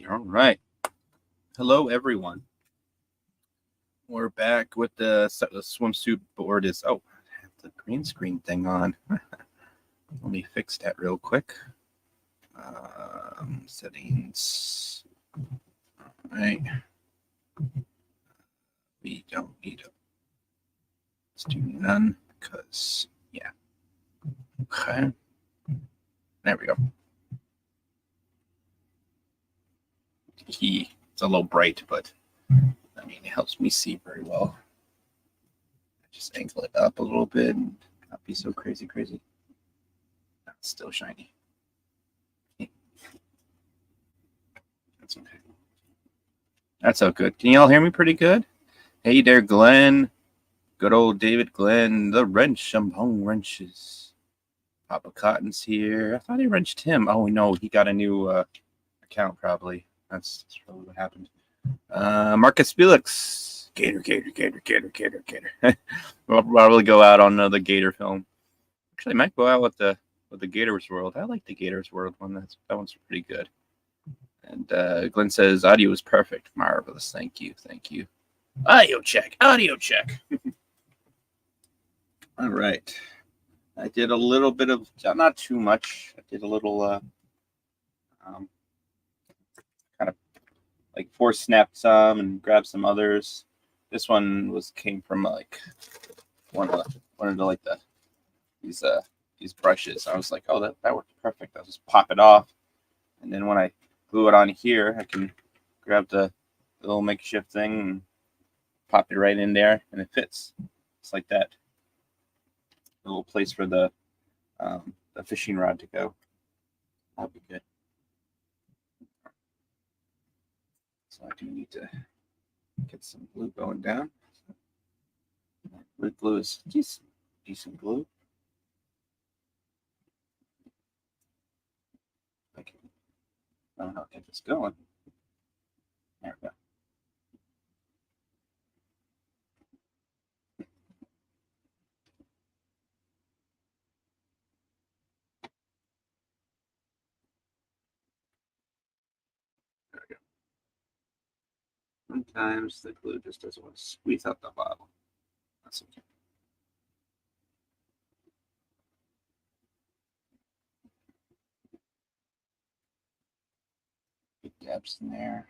right. Hello, everyone. We're back with the swimsuit board. I have the green screen thing on. Let me fix that real quick. Settings. All right. We don't need it. Let's do none because, yeah. Okay. There we go. It's a little bright, but I mean, it helps me see very well. Just angle it up a little bit and not be so crazy. It's still shiny. That's okay. That's all good. Can y'all hear me pretty good? Hey there, Glenn. Good old David Glenn, the wrench among wrenches. Papa Cotton's here. I thought he wrenched him. Oh no, he got a new account probably. That's probably what happened. Marcus Felix. Gator. We'll probably go out on the Gator film. Actually, I might go out with the Gators World. I like the Gators World one. That one's pretty good. And Glenn says audio is perfect. Marvelous. Thank you. Audio check. All right. I did a little bit of, not too much. I did a little kind of like force snapped some and grabbed some others. This one came from like one of these brushes. I was like, oh, that worked perfect. I'll just pop it off, and then when I glue it on here, I can grab the little makeshift thing and pop it right in there, and it fits. It's like that. A little place for the fishing rod to go. That'll be good. So I do need to get some glue going down. Wood glue is decent glue. I don't know how to get this going. There we go. There we go. Sometimes the glue just doesn't want to squeeze out the bottom. That's okay. Big gaps in there.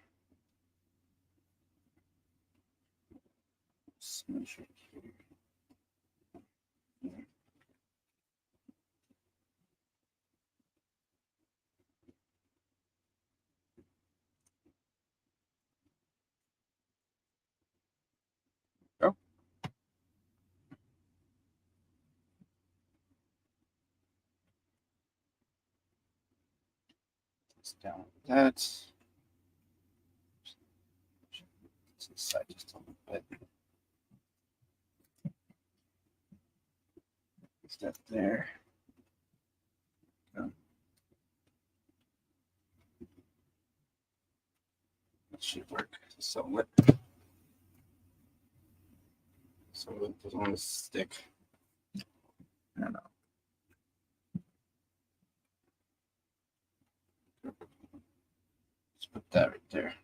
Smoosh it here. Go. Down with that. This side just a little bit. Step there. Go. That should work somewhat. So it doesn't want to stick. I don't know. Let's put that right there.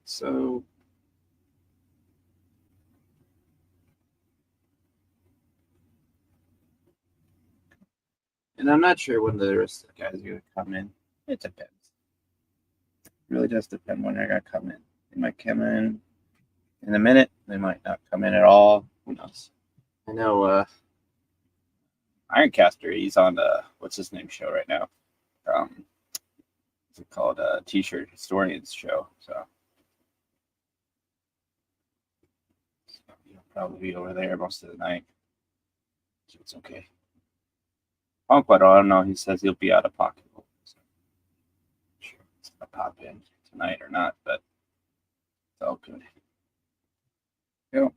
So and I'm not sure when the rest of the guys are going to come in. It depends. It really does depend when they're going to come in. They might come in a minute. They might not come in at all. Who knows? I know Ironcaster, he's on the, what's his name show right now? What's it called? T-shirt Historians show. So he'll probably be over there most of the night. So it's okay. Conquest, I don't know. He says he'll be out of pocket. So I'm sure he's gonna pop in tonight or not, but it's all good. Yep.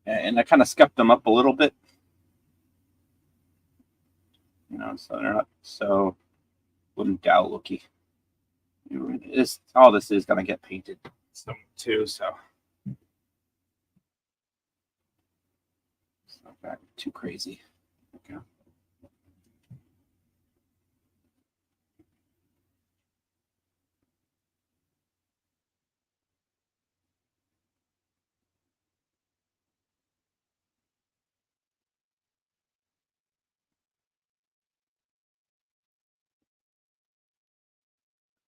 And I kind of scuffed them up a little bit, so they're not so wooden dow looky. All this is gonna get painted some too, so it's not back too crazy. Okay.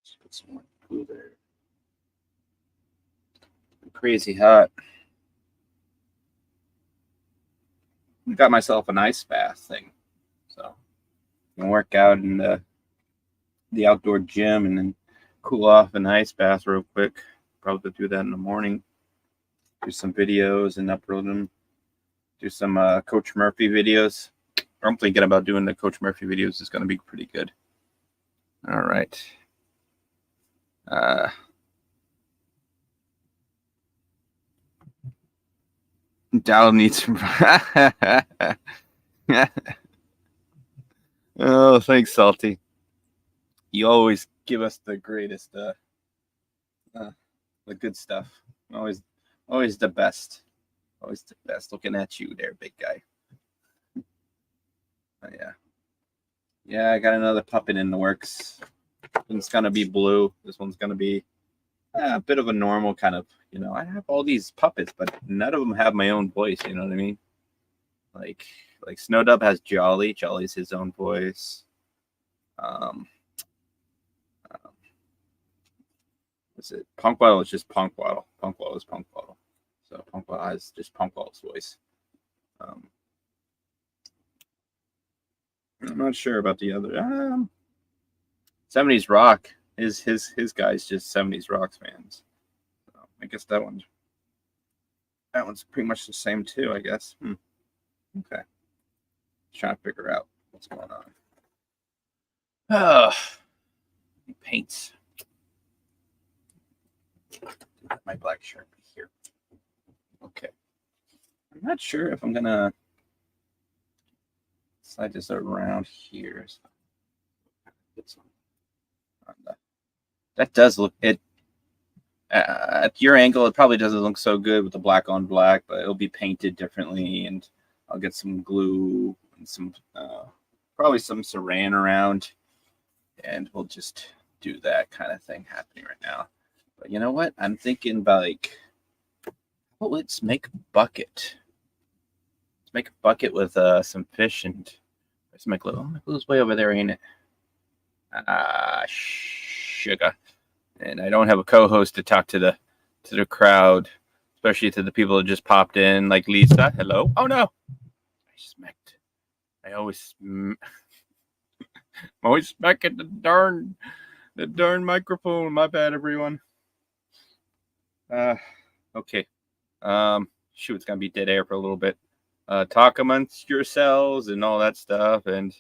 Let's put some more glue there. Crazy hot. I got myself an ice bath thing, so I can work out in the outdoor gym and then cool off in the ice bath real quick. Probably do that in the morning. Do some videos and upload them. Do some Coach Murphy videos. I'm thinking about doing the Coach Murphy videos. It's going to be pretty good. All right. Dow needs some. Oh, thanks, Salty. You always give us the greatest, the good stuff. Always the best. Always the best. Looking at you there, big guy. Yeah, I got another puppet in the works. One's gonna be blue. This one's gonna be a bit of a normal kind of, I have all these puppets, but none of them have my own voice, you know what I mean? Like Snowdub has Jolly. Jolly's his own voice. What's it? Punk Waddle is just Punk Waddle. Punk Waddle is Punk Waddle. So Punk Waddle has just Punk Waddle's voice. I'm not sure about the other. 70s Rock is his guy's just 70s Rocks fans. So I guess that one's pretty much the same too, I guess. Okay. Trying to figure out what's going on. Paints. My black Sharpie here. Okay. I'm not sure if I'm gonna slide this around here. That does look it at your angle. It probably doesn't look so good with the black on black, but it'll be painted differently, and I'll get some glue and some probably some saran around, and we'll just do that kind of thing happening right now. But you know what? I'm thinking about well, let's make a bucket. Let's make a bucket with some fish and let's make my glue's way over there, ain't it? Sugar. And I don't have a co-host to talk to the crowd, especially to the people that just popped in, like Lisa. Hello. Oh no, I smacked. I always, I'm always smacking the darn microphone. My bad, everyone. Okay. Shoot, it's gonna be dead air for a little bit. Talk amongst yourselves and all that stuff. And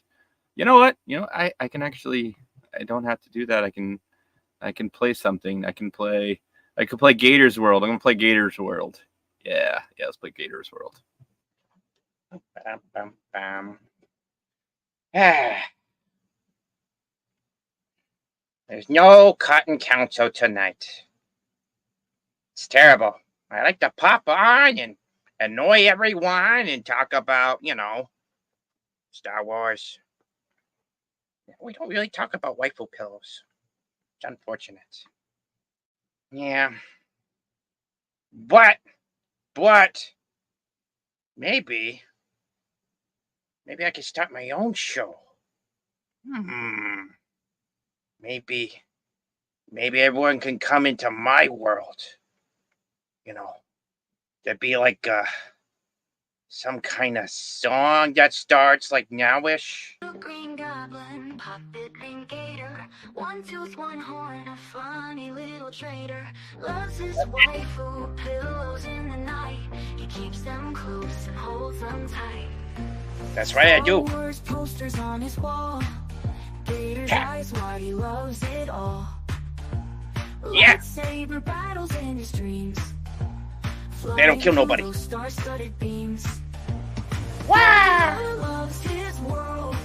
you know what? I can actually. I don't have to do that. I can play something. I can play Gators World. I'm gonna play Gators World. Yeah, let's play Gators World. Bam, bam, bam. There's no cotton council tonight. It's terrible. I like to pop on and annoy everyone and talk about, Star Wars. We don't really talk about waifu pillows. It's unfortunate. Yeah. But maybe I could start my own show. Maybe everyone can come into my world. There'd be like some kind of song that starts like nowish. Green goblin, puppet and gator, one tooth, one horn, a funny little traitor. Loves his waifu pillows in the night. He keeps them close and holds them tight. That's right, I do. Posters on his wall. Gator's eyes why he loves it all. Yeah. Lightsaber battles in his dreams. They don't kill nobody. Star-studded beams. Wow! Loves his world.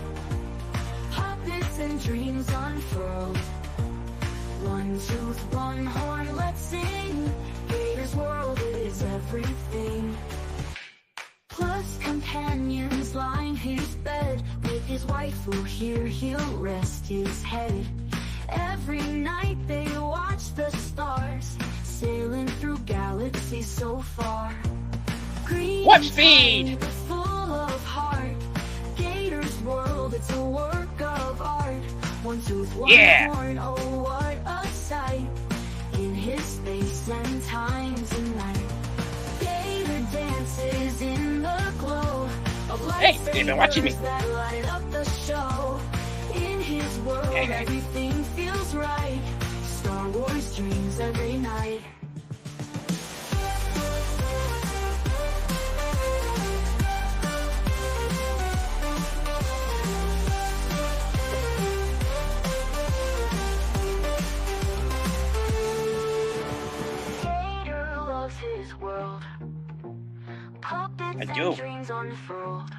Puppets and dreams unfurled. One One tooth, one horn, let's sing. Gator's world is everything. Plus companions line his bed. With his wife who here he'll rest his head. Every night they watch the stars, sailing through galaxies so far. Green What speed? Full of heart. Gator's world, it's a work of art. One tooth, one horn, oh what a sight. In his space and times and night. Gator dances in the glow of lights that light up the show. In his world, everything feels right. Star Wars dreams every night. Gator loves his world. Puppets and dreams unfurled.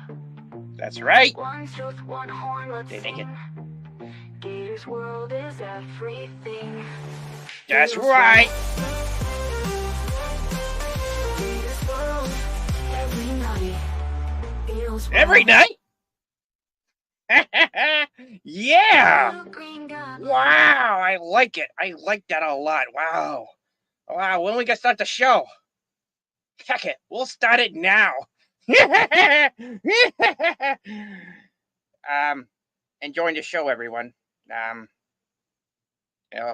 That's right. One tooth, one horn, let's sing. Gator's world is everything. That's right. Gator's world, every night. Every night? Yeah. Wow, I like it. I like that a lot. Wow. Wow, when we gonna start the show? Heck it, we'll start it now. Enjoying the show, everyone.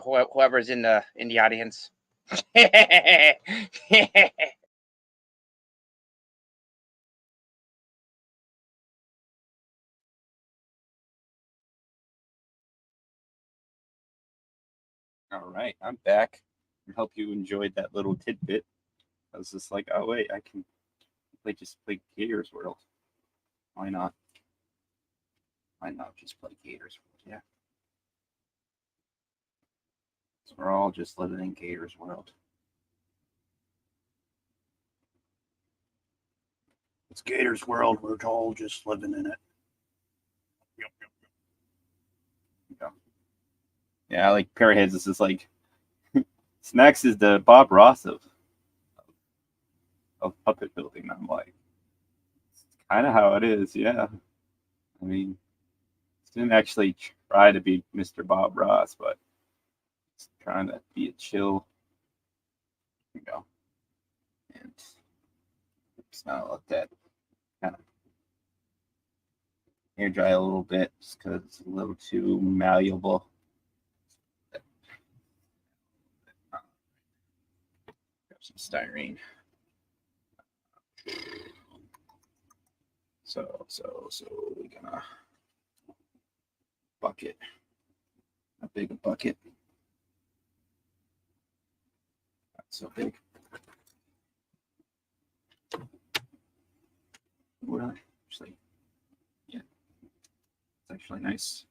Whoever's in the audience. All right, I'm back. I hope you enjoyed that little tidbit. I was just like, oh wait, I can just play Gator's World. Why not? Why not just play Gator's World? Yeah. So we're all just living in Gator's World. It's Gator's World. We're all just living in it. Yep. Yeah, like Parrotheads. This is like Snacks is the Bob Ross of puppet building. I'm like, it's kind of how it is. Yeah. I mean, didn't actually try to be Mr. Bob Ross, but it's trying to be a chill. There you go. And just now let that kind of air dry a little bit just because it's a little too malleable. Grab some styrene. So we're gonna bucket. How big a bucket? Not so big. Well, actually, yeah, it's actually nice.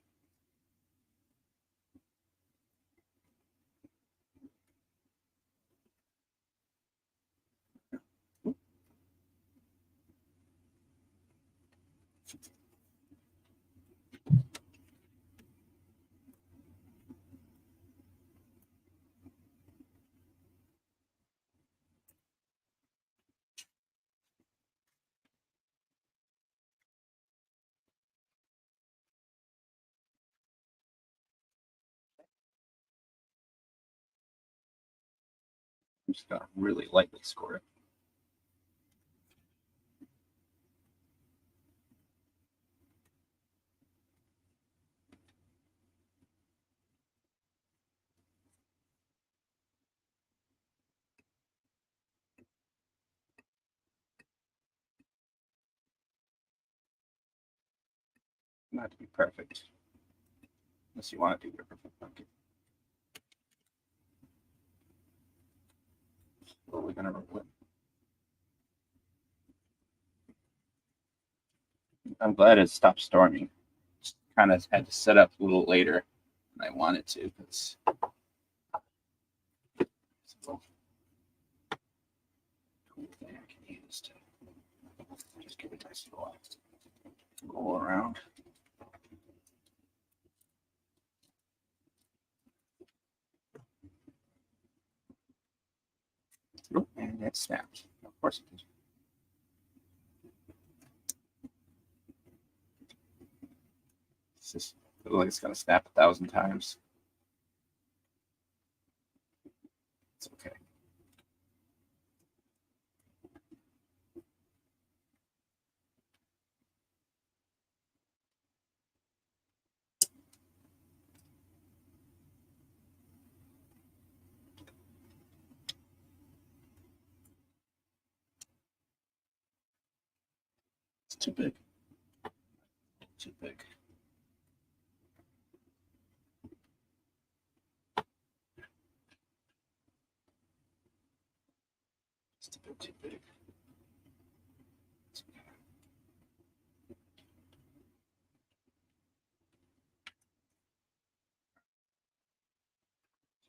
I'm just gonna really lightly score it. Not to be perfect, unless you want to do your perfect bucket. So we're gonna roll it. I'm glad it stopped storming. Just kind of had to set up a little later than I wanted to because it's a little cool thing I can use to just give it a nice little roll around. Oh, and it snapped. Of course it did. It's just feels like it's gonna snap 1,000 times. It's okay. It's too big. Too big. It's a bit too big.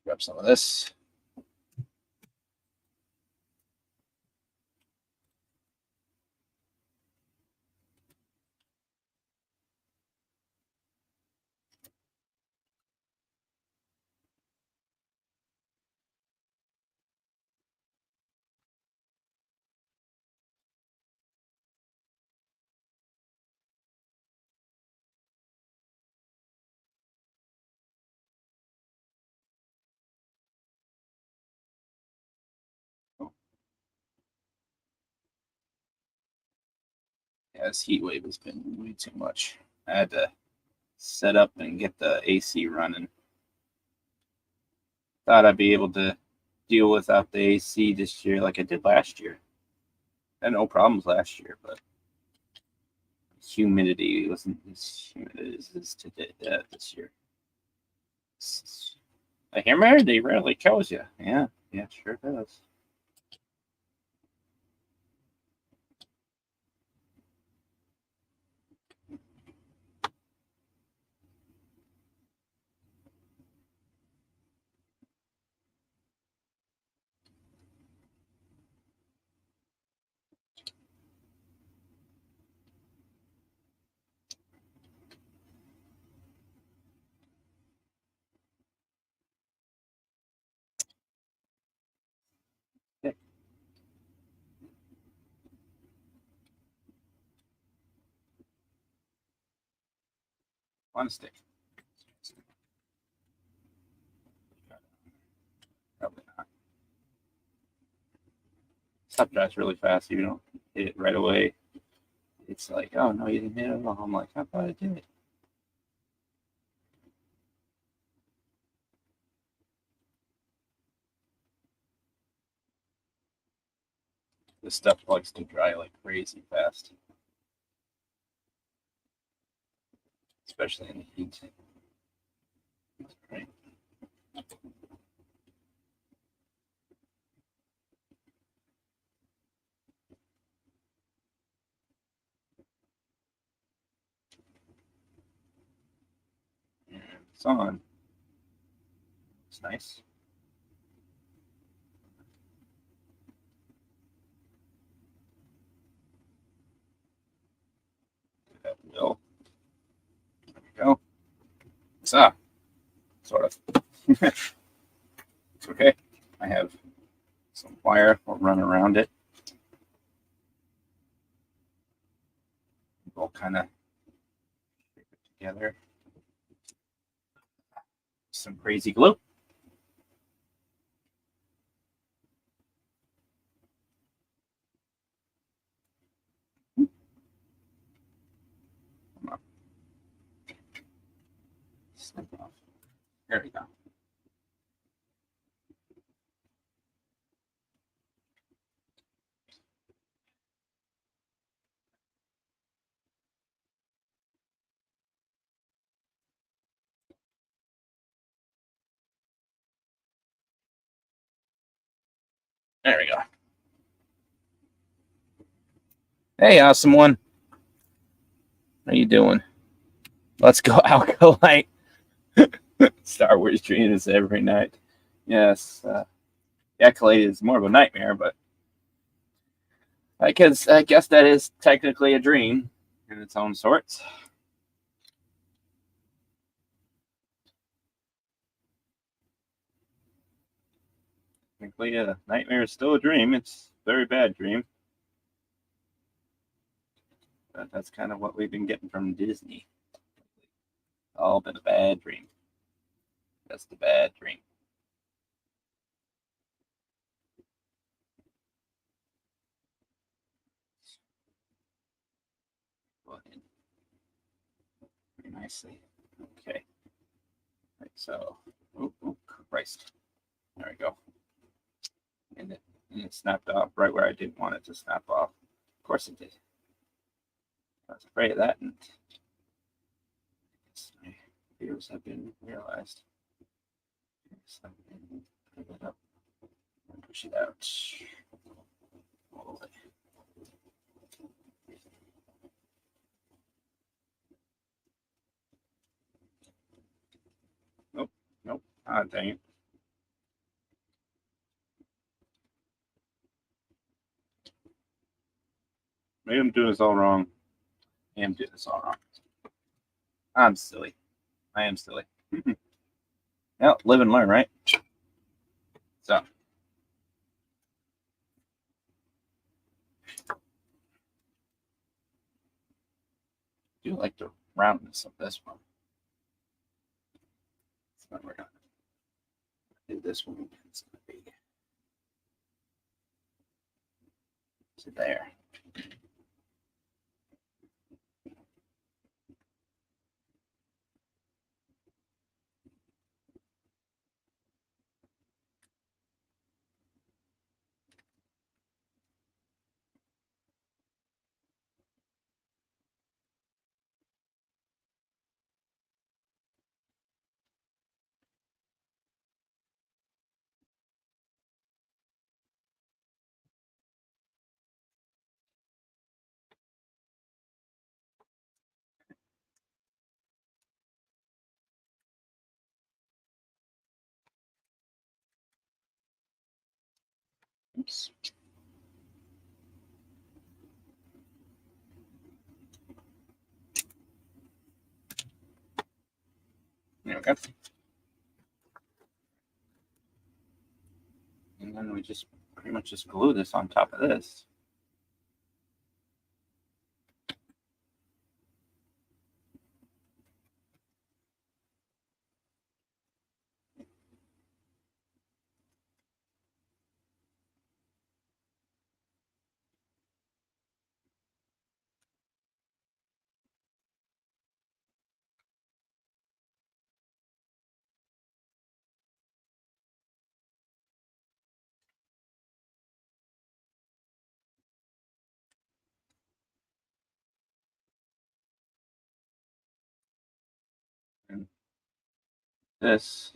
Grab some of this. Yeah, this heat wave has been way too much. I had to set up and get the AC running. Thought I'd be able to deal without the AC this year like I did last year. I had no problems last year, but humidity wasn't as humid as it is today this year. A humidity really kills you. Yeah, sure does. Okay. On a stick. Probably not. Stuff dries really fast. You don't hit it right away. It's like, oh no, you didn't hit it at all. I'm like, I thought I did. This stuff likes to dry like crazy fast, especially in the heat. Right. And it's on. It's nice. That will. There we go. It's up. Sort of. It's okay. I have some wire. We'll run around it. We'll kind of shape it together. Some crazy glue. Come on. Snip off. There we go. There we go. Hey, awesome one. How you doing? Let's go Alkalite. Star Wars dream is every night. Yes, Alkalite is more of a nightmare, but I guess that is technically a dream in its own sorts. technically a nightmare is still a dream. It's a very bad dream. But that's kind of what we've been getting from Disney. All been a bad dream. That's the bad dream. Go ahead. Very nicely. Okay. Right, so, oh, Christ. There we go. And it snapped off right where I didn't want it to snap off. Of course it did. I was afraid of that, and my fears have been realized. So, pick it up and push it out. All the way. Nope. Ah, dang it. Maybe I'm doing this all wrong. I am doing this all wrong. I'm silly. I am silly. Well, live and learn, right? So. I do like the roundness of this one. So we're going to do this one. It's going to be to there. Oops. There we go. And then we just pretty much just glue this on top of this. And this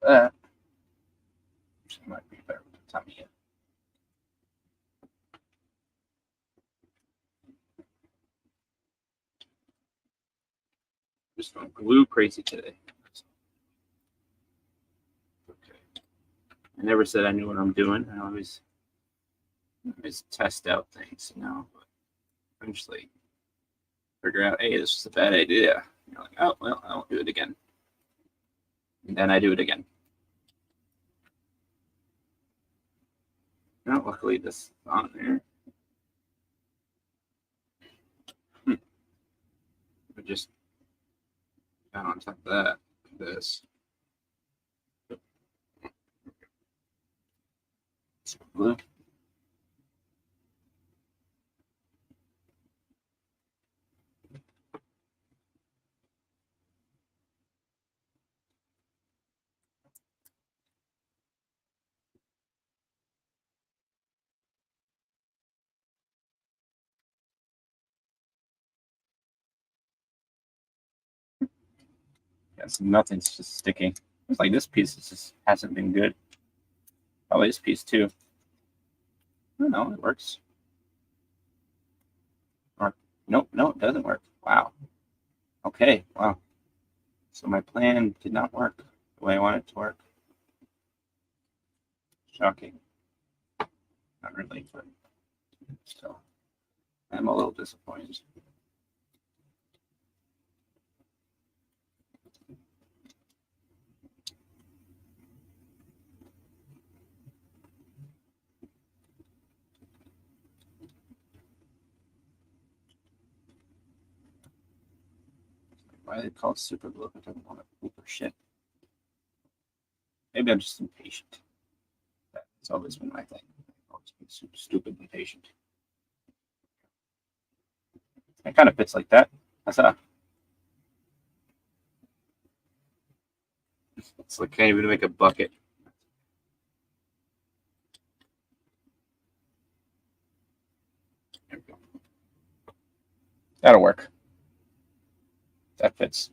that which might be better with the tummy in. Just going glue crazy today. Okay. I never said I knew what I'm doing. I always test out things, but eventually figure out, hey, this is a bad idea. You're like, oh, well, I won't do it again. And then I do it again. Now, luckily, this is on there. But just down on top of that, this. Glue. Yeah, so nothing's just sticking. It's like this piece just hasn't been good. Probably this piece too. I don't know, it works. Or nope, no, it doesn't work. Wow. Okay, wow. So my plan did not work the way I wanted it to work. Shocking. Not really, but still, I'm a little disappointed. Why are they called super glue? I don't want to poop or shit. Maybe I'm just impatient. That's always been my thing. I've always been super stupid impatient. It kind of fits like that. That's a. It's like can't even make a bucket. There we go. That'll work. That fits.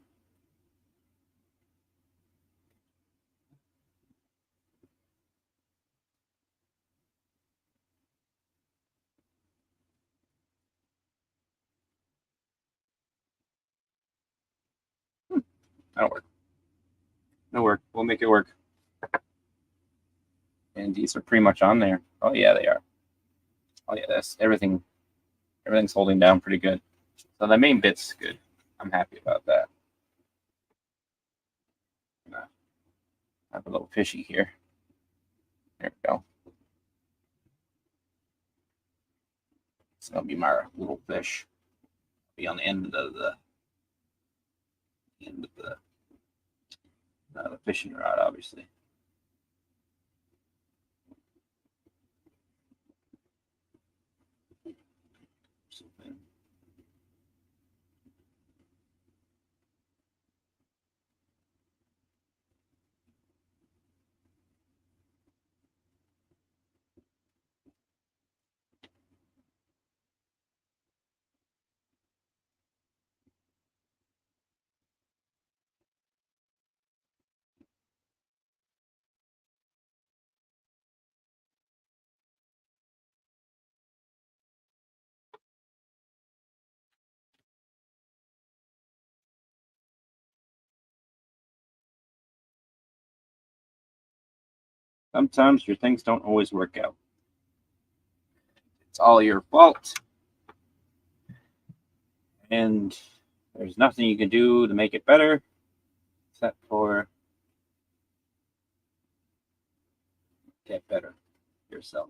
That'll work. That'll work. We'll make it work. And these are pretty much on there. Oh yeah, they are. Oh yeah, that's everything. Everything's holding down pretty good. So the main bit's good. I'm happy about that. I have a little fishy here. There we go. It's gonna be my little fish. Be on the end of the fishing rod, obviously. Something. Sometimes your things don't always work out. It's all your fault. And there's nothing you can do to make it better except for get better yourself.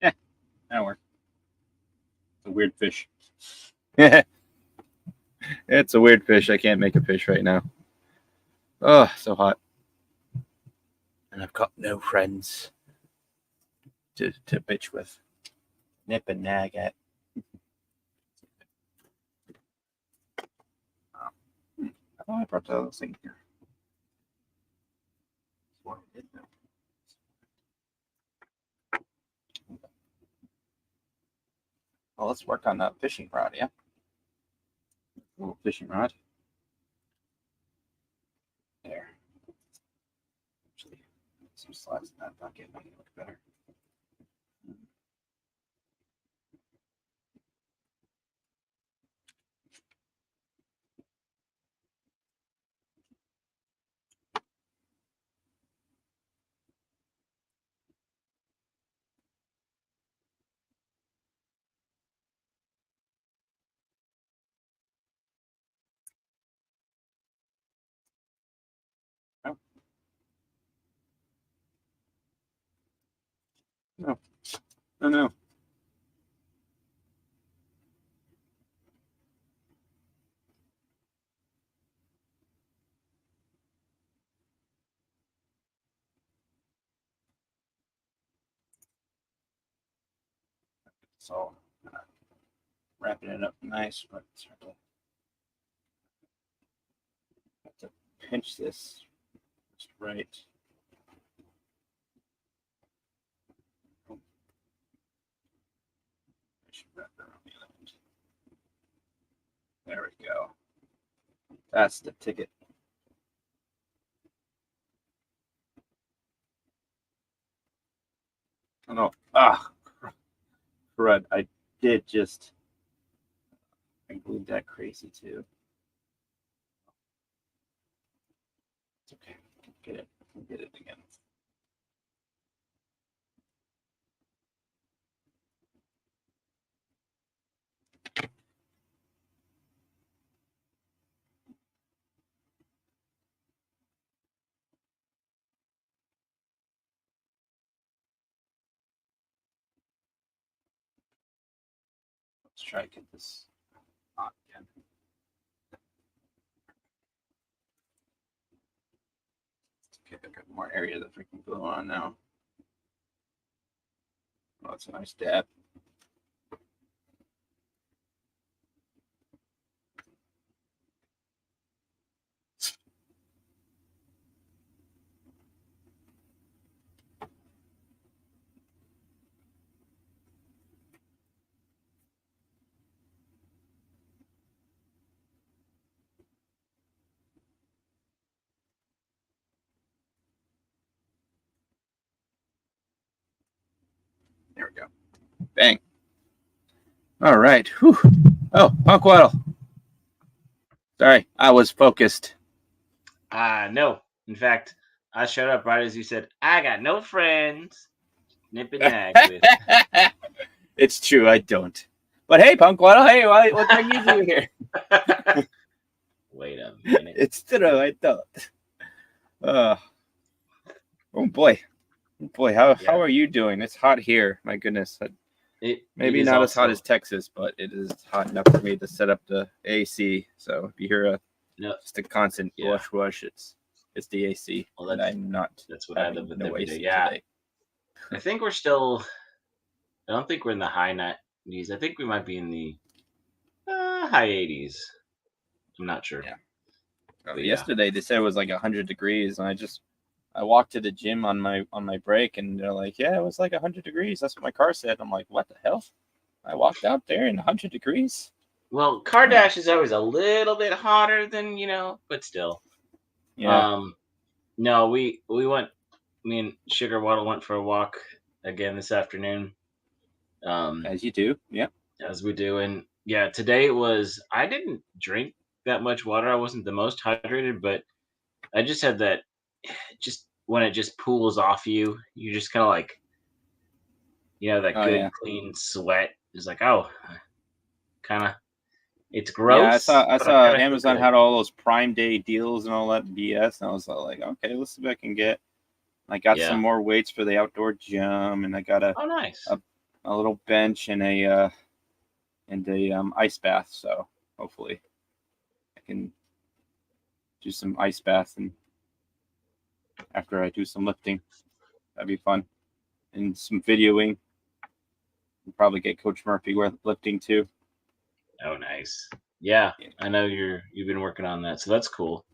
Yeah, that worked. It's a weird fish. It's a weird fish. I can't make a fish right now. Oh, so hot. And I've got no friends to bitch with. Nip and nag at. I thought I brought the thing here. What I did now. Well, let's work on that fishing rod, yeah? Little fishing rod. There. Actually, some slides in that bucket make it look better. Oh. No. Oh, no. So, wrapping it up nice, but it's hard to, have to pinch this just right. I should wrap it around the other end. There we go. That's the ticket. Oh no. Crud. I did just. I glued that crazy too. It's okay. Get it. Get it again. Let's try to get this on again. Okay, I've got more area that freaking glue on now. Oh, that's a nice dab. There we go. Bang. All right. Whew. Oh, Punk Waddle. Sorry, I was focused. No. In fact, I showed up right as you said, I got no friends. Nip and nag with. It's true, I don't. But hey, Punk Waddle, hey, what are you doing here? Wait a minute. It's true, I don't. Oh boy. How are you doing? It's hot here. My goodness. Maybe not as hot as Texas, but it is hot enough for me to set up the AC. So if you hear just a constant whoosh, it's the AC. Well, that's what I live with every day. Yeah. Today. I think we're still. I don't think we're in the high 90s. I think we might be in the high 80s. I'm not sure. Yeah. Yesterday they said it was like 100 degrees, and I walked to the gym on my break, and they're like, "Yeah, it was like 100 degrees." That's what my car said. I'm like, "What the hell?" I walked out there in 100 degrees. Well, car dash is always a little bit hotter than but still. Yeah. No, we went. Me and Sugar Waddle went for a walk again this afternoon. As you do, yeah. As we do, and yeah, today was. I didn't drink that much water. I wasn't the most hydrated, but I just had that. Just when it just pools off you, you just kind of like, that good clean sweat. It's like, kind of. It's gross. Yeah, I saw Amazon had all those Prime Day deals and all that BS, and I was like, okay, let's see what I can get. I got some more weights for the outdoor gym, and I got a little bench and a ice bath. So hopefully, I can do some ice bath, and after I do some lifting, that'd be fun, and some videoing. We'll probably get Coach Murphy lifting too. Oh, nice. Yeah, I know you've been working on that, so that's cool.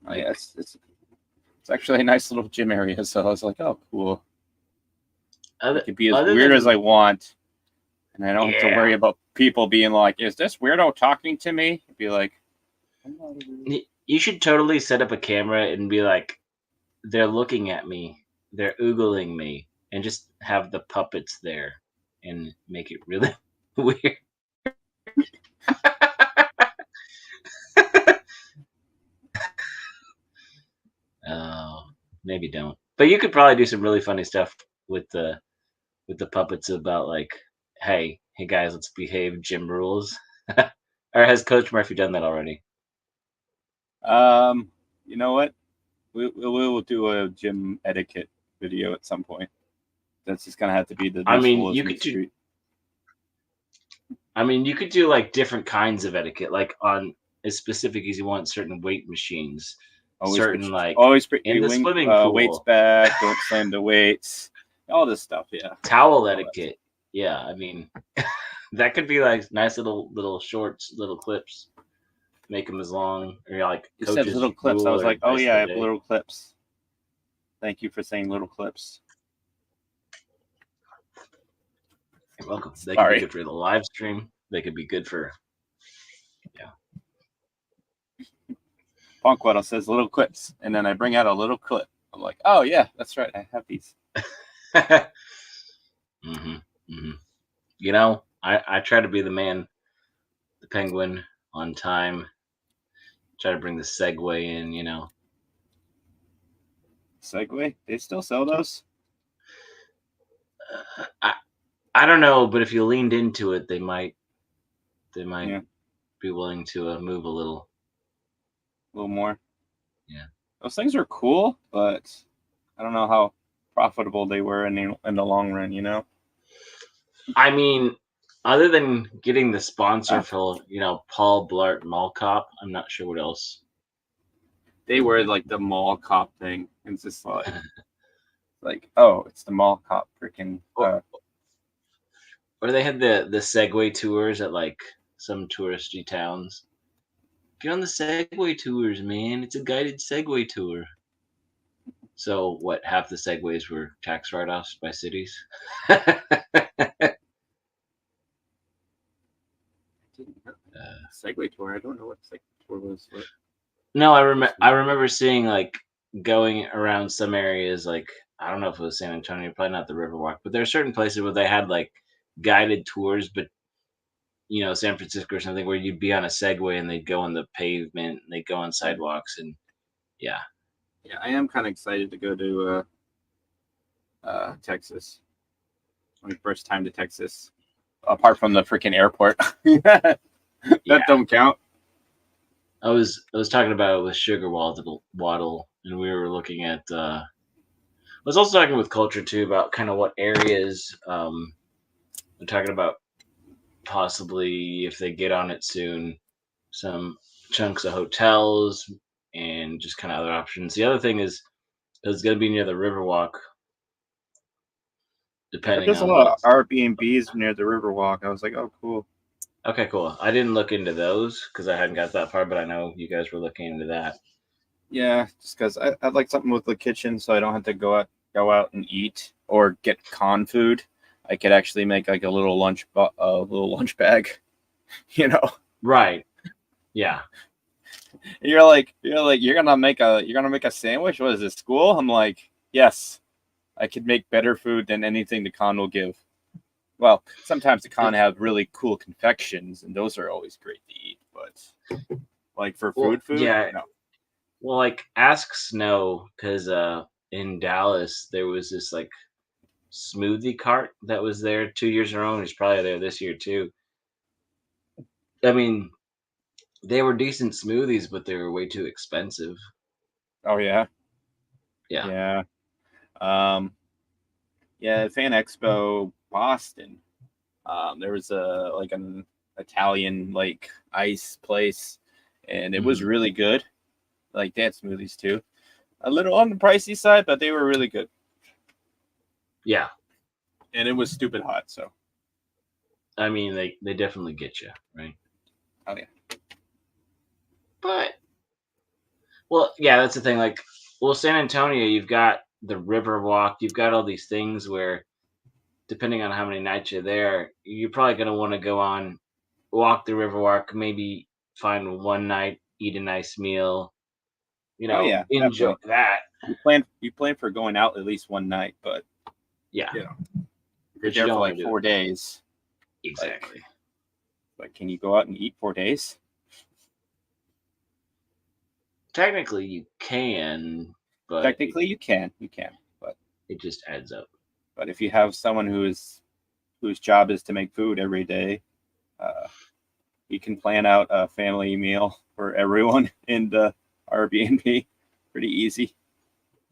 Oh, yeah, it's actually a nice little gym area, so I was like, oh, cool. I can be as weird as I want, and I don't have to worry about people being like, is this weirdo talking to me? I'd be like, you should totally set up a camera and be like, they're looking at me, they're oogling me, and just have the puppets there and make it really weird. Maybe don't. But you could probably do some really funny stuff with the puppets about like, hey guys, let's behave, gym rules. Or has Coach Murphy done that already? You know what? We will do a gym etiquette video at some point. That's just gonna have to be the I most mean, rules you in the could do. street. I mean, you could do like different kinds of etiquette, like on as specific as you want certain weight machines, certain like Always put in the your swimming weights pool, back. Don't slam the weights. All this stuff. Yeah. towel All that. etiquette. Yeah, I mean, that could be like nice little shorts, little clips. Make them as long, or like You said coach's little clips. I rule was or like, oh advice yeah, of I the have day. little clips. Thank you for saying little clips. You're welcome. They could be Sorry. good for the live stream. They could be good for Funkwaddle says little clips, and then I bring out a little clip. I'm like, oh yeah, that's right. I have these. mm-hmm, mm-hmm. You know, I try to be the man, the penguin on time. Try to bring the Segway in, you know. Segway? They still sell those? I don't know, but if you leaned into it, they might Yeah. be willing to move a little. A little more. Yeah. Those things are cool, but I don't know how profitable they were in the long run. You know. I mean, other than getting the sponsor Ah. for, you know, Paul Blart Mall Cop, I'm not sure what else. They were like the mall cop thing. It's just like, oh, it's the mall cop freaking. Or they had the Segway tours at like some touristy towns. Get on the Segway tours, man. It's a guided Segway tour. So what? Half the Segways were tax write-offs by cities. Segway tour. I don't know what Segway tour was. But... No, I remember seeing like going around some areas, like I don't know if it was San Antonio, probably not the Riverwalk, but there are certain places where they had like guided tours, but you know, San Francisco or something, where you'd be on a Segway and they'd go on the pavement and they'd go on sidewalks, and yeah. Yeah, I am kind of excited to go to Texas. My first time to Texas, apart from the freaking airport. That don't count. I was talking about it with Sugar Waddle, and we were looking at. I was also talking with Culture too about kind of what areas. We're talking about possibly if they get on it soon, some chunks of hotels and just kind of other options. The other thing is it's going to be near the Riverwalk. Depending There's a on lot what. of Airbnbs near the Riverwalk. I was like, oh, cool. Okay, cool. I didn't look into those because I hadn't got that far, but I know you guys were looking into that. Yeah, just because I'd like something with the kitchen, so I don't have to go out and eat or get con food. I could actually make like a little lunch bag, you know. Right. Yeah. You're gonna make a sandwich. What is this, school? I'm like, yes, I could make better food than anything the con will give. Well, sometimes the con have really cool confections, and those are always great to eat. But like for food, yeah. no. Well, like ask Snow because in Dallas there was this like smoothie cart that was there 2 years in a row, and he's probably there this year too. I mean, they were decent smoothies, but they were way too expensive. Oh yeah, Yeah. yeah. Fan Expo Boston. There was an Italian like ice place, and it was really good. Like they had smoothies too. A little on the pricey side, but they were really good. Yeah. And it was stupid hot, so. I mean, they definitely get you, right? Oh yeah. But well, yeah, that's the thing. Like, well, San Antonio, you've got the Riverwalk, you've got all these things where, depending on how many nights you're there, you're probably gonna want to go on, walk the Riverwalk, maybe find one night, eat a nice meal, you know, Oh yeah, enjoy definitely. that. You plan for going out at least one night, but yeah, you know, if you're there for like 4 days. Exactly. Like, can you go out and eat 4 days? Technically, you can, but Technically, you can, but it just adds up. But if you have someone whose job is to make food every day, you can plan out a family meal for everyone in the Airbnb. Pretty easy.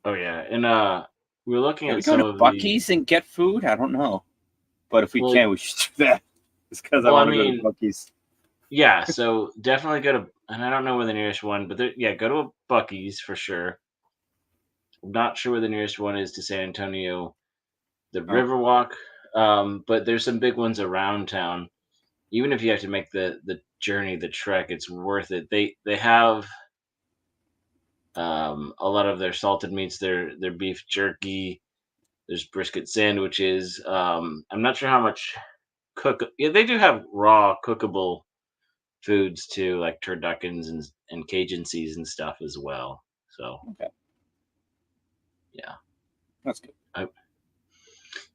Oh yeah, and we're looking Can we at go some to of the. Buc-ee's and get food? I don't know. But if we Well, can, we should do that. It's because I Well, I want to go to mean, Buc-ee's. Yeah, so definitely go to, and I don't know where the nearest one, but yeah, go to a Bucky's for sure. I'm not sure where the nearest one is to San Antonio, the Oh. Riverwalk, but there's some big ones around town. Even if you have to make the journey, the trek, it's worth it. They have a lot of their salted meats, their beef jerky. There's brisket sandwiches. I'm not sure how much cook. Yeah, they do have raw cookable foods too, like turduckens and Cajun seasoned stuff as well. So Okay, yeah, that's good.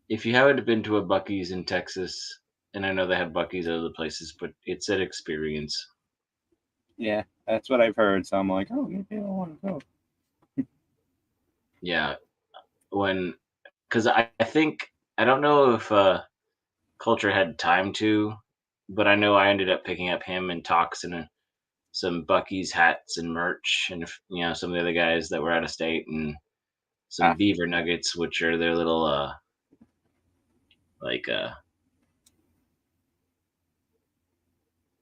if you haven't been to a Bucky's in Texas, and I know they have Bucky's at other places, but it's an experience. Yeah, that's what I've heard. So I'm like, oh, maybe I want to go. Yeah, because I think I don't know if Culture had time to, but I know I ended up picking up him and Tox and some Bucky's hats and merch, and some of the other guys that were out of state, and some Ah. beaver nuggets, which are their little like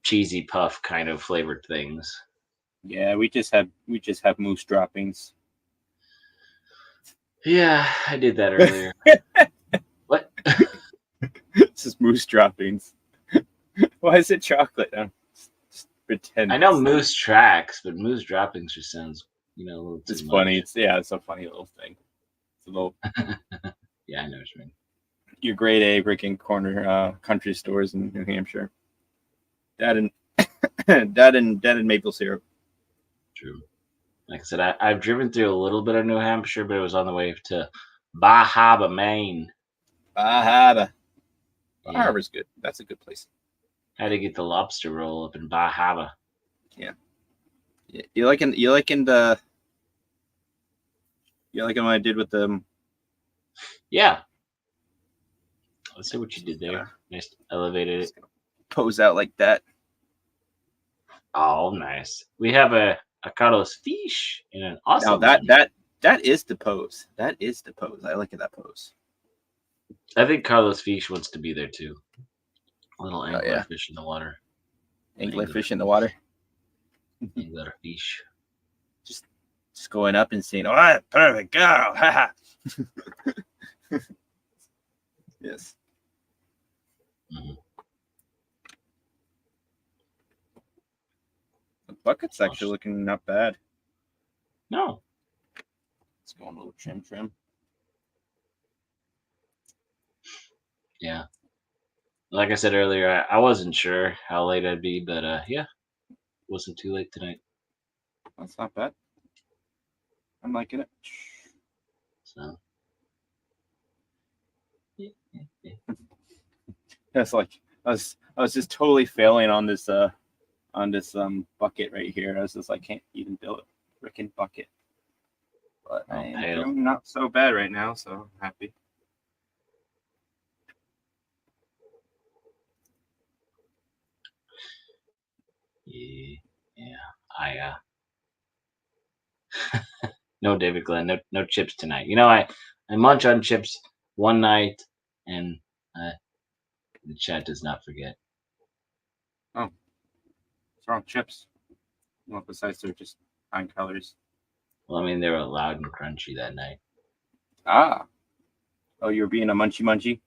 cheesy puff kind of flavored things. Yeah, we just have moose droppings. Yeah, I did that earlier. What? It's just moose droppings. Why is it chocolate? Just pretend. I know moose tracks, but moose droppings just sounds, a little too It's much. funny. It's a funny little thing. It's a little Yeah, I know what you mean. your grade A freaking corner country stores in New Hampshire. That and maple syrup. True. Like I said, I've driven through a little bit of New Hampshire, but it was on the way to Bar Harbor, Maine. Bar Harbor. Bar Yeah. Harbor's good. That's a good place. Had to get the lobster roll up in Bar Harbor. Yeah. You liking when I did with them? Yeah. Let's see what you did there. Nice elevated it. Pose out like that. Oh, nice. We have a Carlos fish in an awesome. Now that is the pose. That is the pose. I like that pose. I think Carlos fish wants to be there too. A little angler fish in the water. Angler fish in the water. Angler fish. Just going up and saying, "Oh, perfect girl!" Ha Yes. Mm-hmm. The bucket's actually looking not bad. No. It's going a little trim. Yeah. Like I said earlier, I wasn't sure how late I'd be, but yeah, wasn't too late tonight. That's not bad. I'm liking it. So. Yeah. That's like I was just totally failing on this bucket right here. I was just like, can't even build a freaking bucket. But I am doing not so bad right now, so I'm happy. Yeah. I no David Glenn, no chips tonight. I munch on chips one night, and the chat does not forget. Oh, what's wrong? Chips? Well, besides they're just fine colors. Well, I mean, they were loud and crunchy that night. Ah. Oh, you were being a munchy?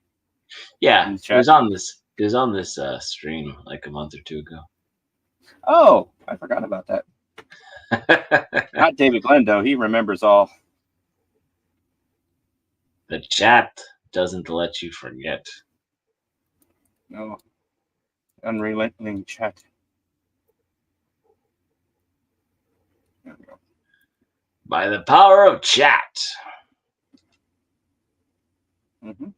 Yeah, it was on this. It was on this stream like a month or two ago. Oh, I forgot about that. Not David Glenn, though. He remembers all. The chat doesn't let you forget. No. Unrelenting chat. There we go. By the power of chat. Mm-hmm.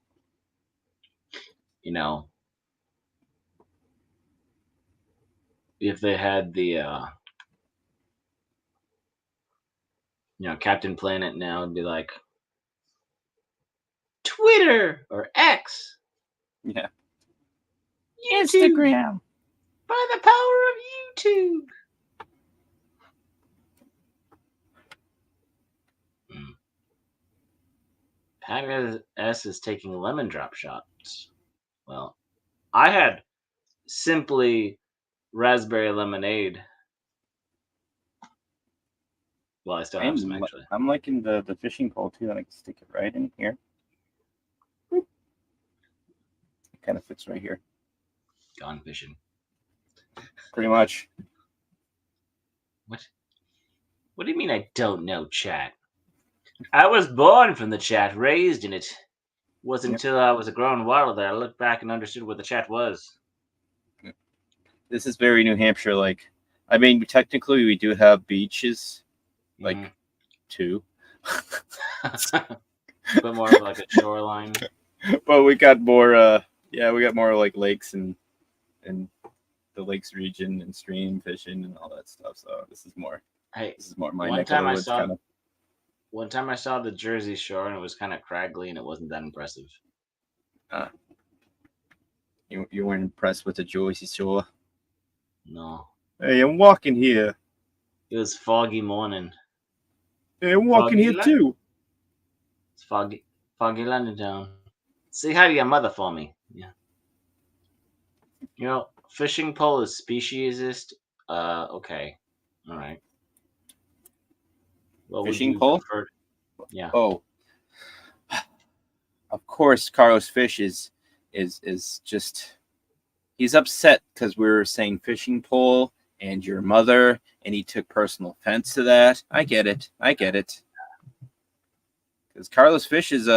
If they had the Captain Planet now, it'd be like Twitter or X. Yeah. YouTube. Instagram. By the power of YouTube. Pat S is taking lemon drop shots. Well, I had simply raspberry lemonade. Well, I still have some actually. I'm liking the fishing pole too. I can stick it right in here. It kind of fits right here. Gone fishing. Pretty much. What? What do you mean I don't know chat? I was born from the chat, raised in it. It wasn't until I was a grown waddle that I looked back and understood what the chat was. This is very New Hampshire like. I mean, technically we do have beaches, like 2. But more of like a shoreline. But we got more we got more like lakes and the lakes region and stream fishing and all that stuff. So this is more my one neck time of the I woods saw kind of. one time I saw the Jersey Shore and it was kind of craggly and it wasn't that impressive. You weren't impressed with the Jersey Shore? No. Hey, I'm walking here. It was foggy morning. Hey, I'm walking here too. It's foggy London town. Say hi to your mother for me. Yeah. You know, fishing pole is speciesist. Okay. All right. What Fishing would you pole? prefer? Yeah. Oh, of course, Carlos Fish is just he's upset because we were saying fishing pole and your mother, and he took personal offense to that. I get it. Because Carlos Fish is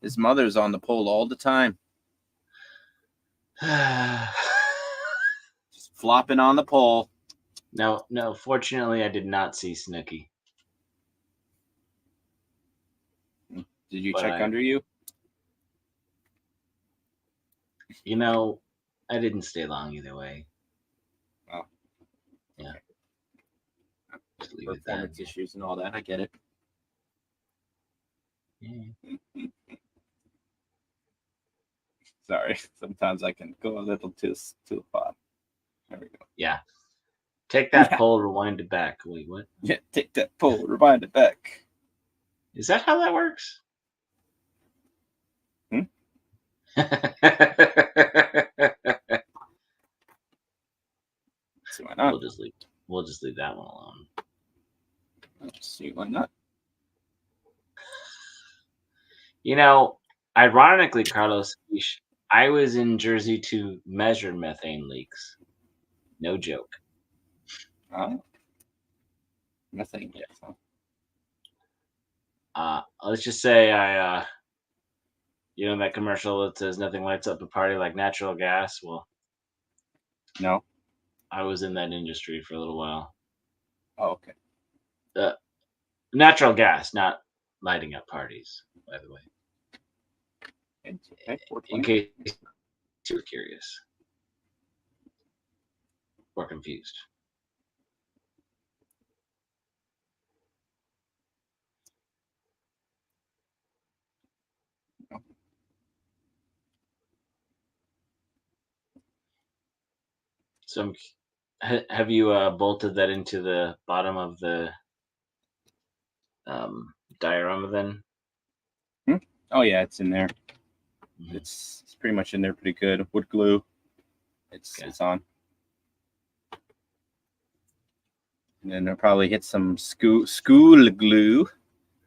his mother's on the pole all the time, just flopping on the pole. No. Fortunately, I did not see Snooky. Did you check under you? You know, I didn't stay long either way. Oh. Yeah. Just leave performance issues and all that. I get it. Yeah. Sorry. Sometimes I can go a little too far. There we go. Yeah. Take that pole, rewind it back. Wait, what? Yeah, take that pole, rewind it back. Is that how that works? See why not? We'll just leave that one alone. See why not? You know, ironically, Carlos, I was in Jersey to measure methane leaks. No joke. Methane gas, Let's just say that commercial that says nothing lights up a party like natural gas. Well, no, I was in that industry for a little while. Oh, okay. Natural gas, not lighting up parties, by the way. In case you were curious or confused. So, have you bolted that into the bottom of the diorama then? Oh yeah, it's in there. Mm-hmm. It's pretty much in there, pretty good. Wood glue. It's on. And then I'll probably hit some school glue,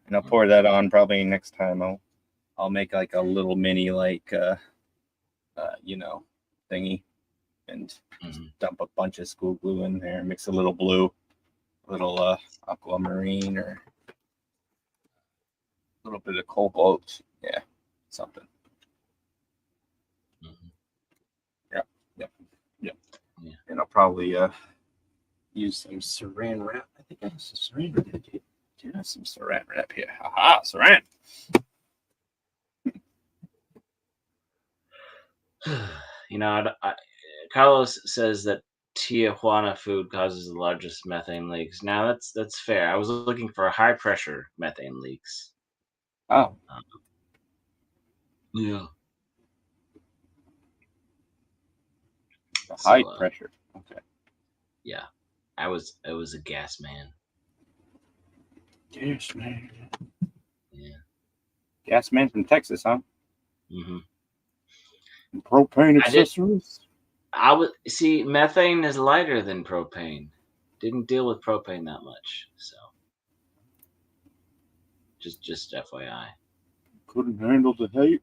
and I'll pour that on probably next time. I'll make like a little mini thingy, and dump a bunch of school glue in there. Mix a little blue, a little aquamarine, or a little bit of cobalt. Yeah, something. Yep. Yeah. And I'll probably use some saran wrap. I think I have some saran wrap. Do you have some saran wrap here? Haha, saran. Carlos says that Tijuana food causes the largest methane leaks. Now that's fair. I was looking for high pressure methane leaks. Oh. Yeah. High pressure. Okay. Yeah. I was a gas man. Gas man. Yeah. Gas man from Texas, huh? Mm-hmm. Propane I did. accessories. I would see methane is lighter than propane. Didn't deal with propane that much, so just FYI. Couldn't handle the height,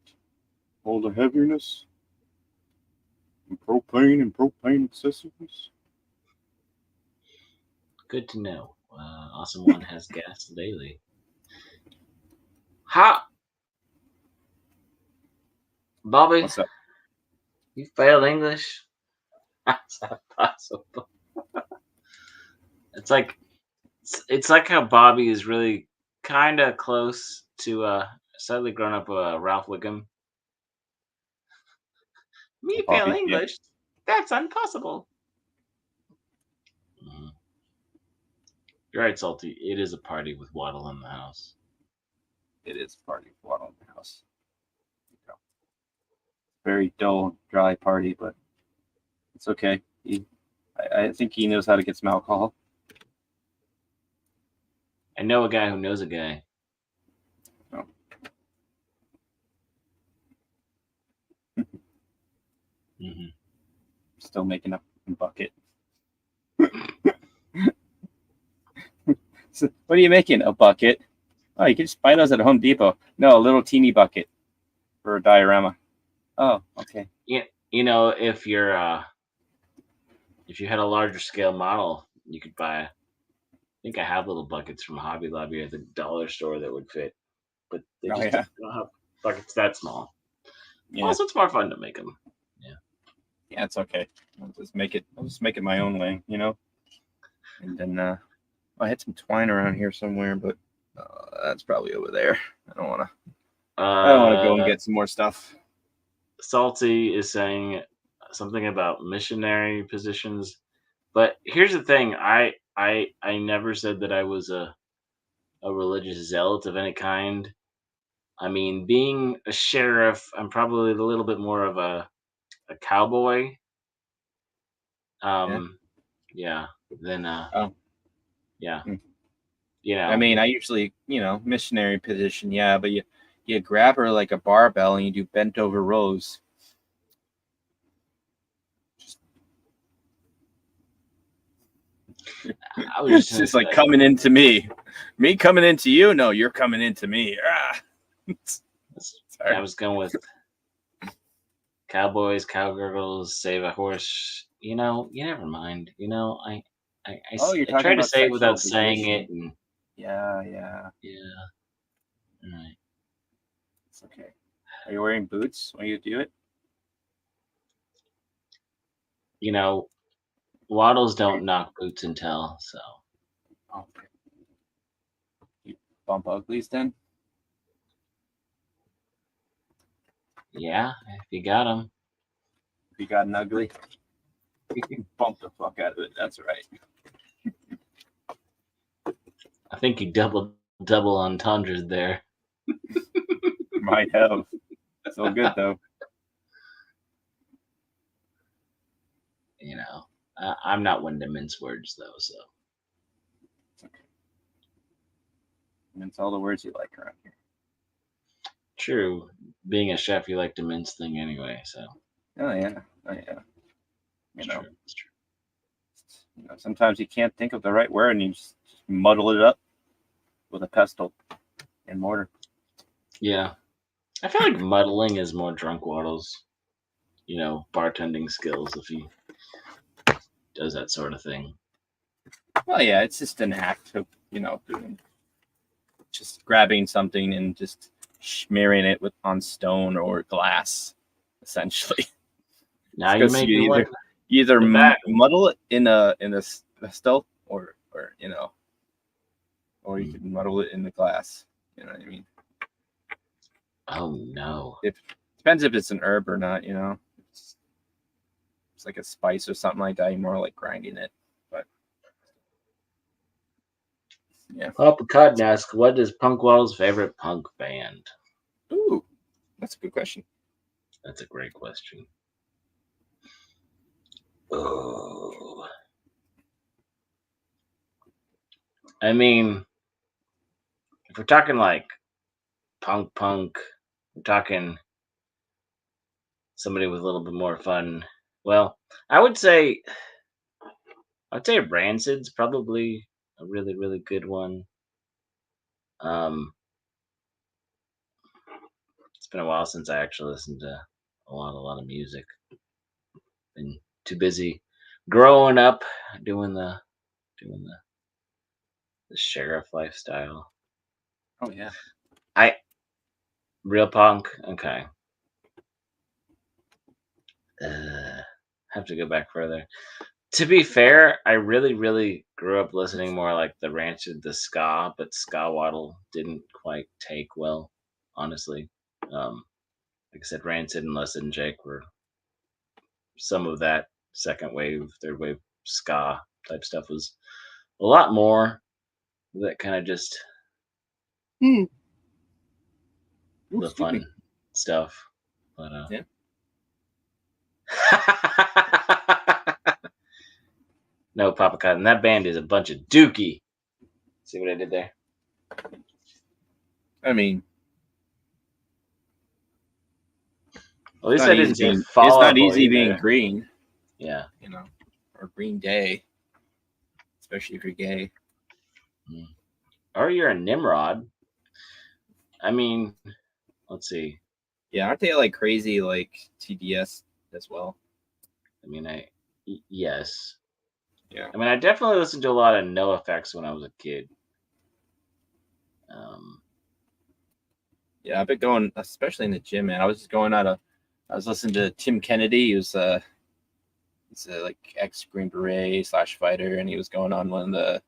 all the heaviness. And propane accessories. Good to know. Awesome One has gas daily. How, Bobby? What's up? You failed English? How's that possible? It's like how Bobby is really kind of close to slightly grown up Ralph Wiggum. Me fail Bobby, yeah. English? That's impossible. Mhm. You're right, Salty. It is a party with Waddle in the house. It is party waddle in the house. Very dull, dry party, but it's okay. I think he knows how to get some alcohol. I know a guy who knows a guy. Oh. Mm-hmm. Still making up a bucket. So, what are you making? A bucket? Oh, you can just buy those at Home Depot. No, a little teeny bucket for a diorama. Oh, okay. Yeah, if you had a larger scale model, you could buy. I think I have little buckets from Hobby Lobby at the dollar store that would fit, but they Oh, just yeah. don't have buckets that small. Yeah. Also, it's more fun to make them. Yeah, it's okay. I'll just make it my own way, And then I had some twine around here somewhere, but that's probably over there. I don't want to go and get some more stuff. Salty is saying something about missionary positions, but here's the thing: I never said that I was a religious zealot of any kind. I mean, being a sheriff, I'm probably a little bit more of a cowboy. Yeah. Then Oh. yeah. Hmm. I I mean, I usually, missionary position, yeah, but you grab her like a barbell and you do bent over rows. I was It's just like coming into me coming into you. No, you're coming into me. I was going with cowboys, cowgirls, save a horse. You never mind. I You're I talking try to about say it without sexual saying position. it, and Yeah. All right. It's okay. Are you wearing boots when you do it? Waddles don't knock boots and tell, so. Okay. You bump uglies then? Yeah, if you got them. If you got an ugly, you can bump the fuck out of it. That's right. I think you double entendres there. Might have. So good though. I'm not one to mince words though, so. It's okay. Mince all the words you like around here. True. Being a chef, you like to mince thing anyway, so. Oh yeah. It's true. It's true. Sometimes you can't think of the right word and you just muddle it up with a pestle and mortar. Yeah. I feel like muddling is more drunk Waddles, bartending skills if he does that sort of thing. Well, yeah, it's just an act of, just grabbing something and just smearing it on stone or glass, essentially. Now you make me either muddle it in a pestle or you can muddle it in the glass. You know what I mean? Oh no! It depends if it's an herb or not. It's like a spice or something like that. You're more like grinding it, but yeah. Papa Cotton asks, "What is Punk Waddle's favorite punk band?" Ooh, that's a good question. That's a great question. Oh, I mean, if we're talking like punk. We're talking somebody with a little bit more fun. Well, I'd say Rancid's probably a really, really good one. It's been a while since I actually listened to a lot of music. Been too busy growing up, doing the sheriff lifestyle. Oh yeah. Real punk. Okay. Have to go back further. To be fair, I really, really grew up listening more like the Rancid, the ska, but Ska Waddle didn't quite take well, honestly. Like I said, Rancid and Less Than Jake were some of that second wave, third wave ska type stuff was a lot more that kind of just Ooh, the excuse me. fun stuff. But Yeah. No, Papa Cotton. That band is a bunch of dookie. See what I did there? I mean, At least not I easy didn't say being. Fall It's Out not Boy easy being either. green. Yeah. You know, or Green Day, especially if you're gay. Or you're a Nimrod. I mean, let's see. Yeah, aren't they like crazy like TDS as well? I mean, yes. Yeah. I mean, I definitely listened to a lot of No Effects when I was a kid. Yeah, I've been going, especially in the gym, man. I was listening to Tim Kennedy. He's a like ex Green Beret / fighter, and he was going on one of the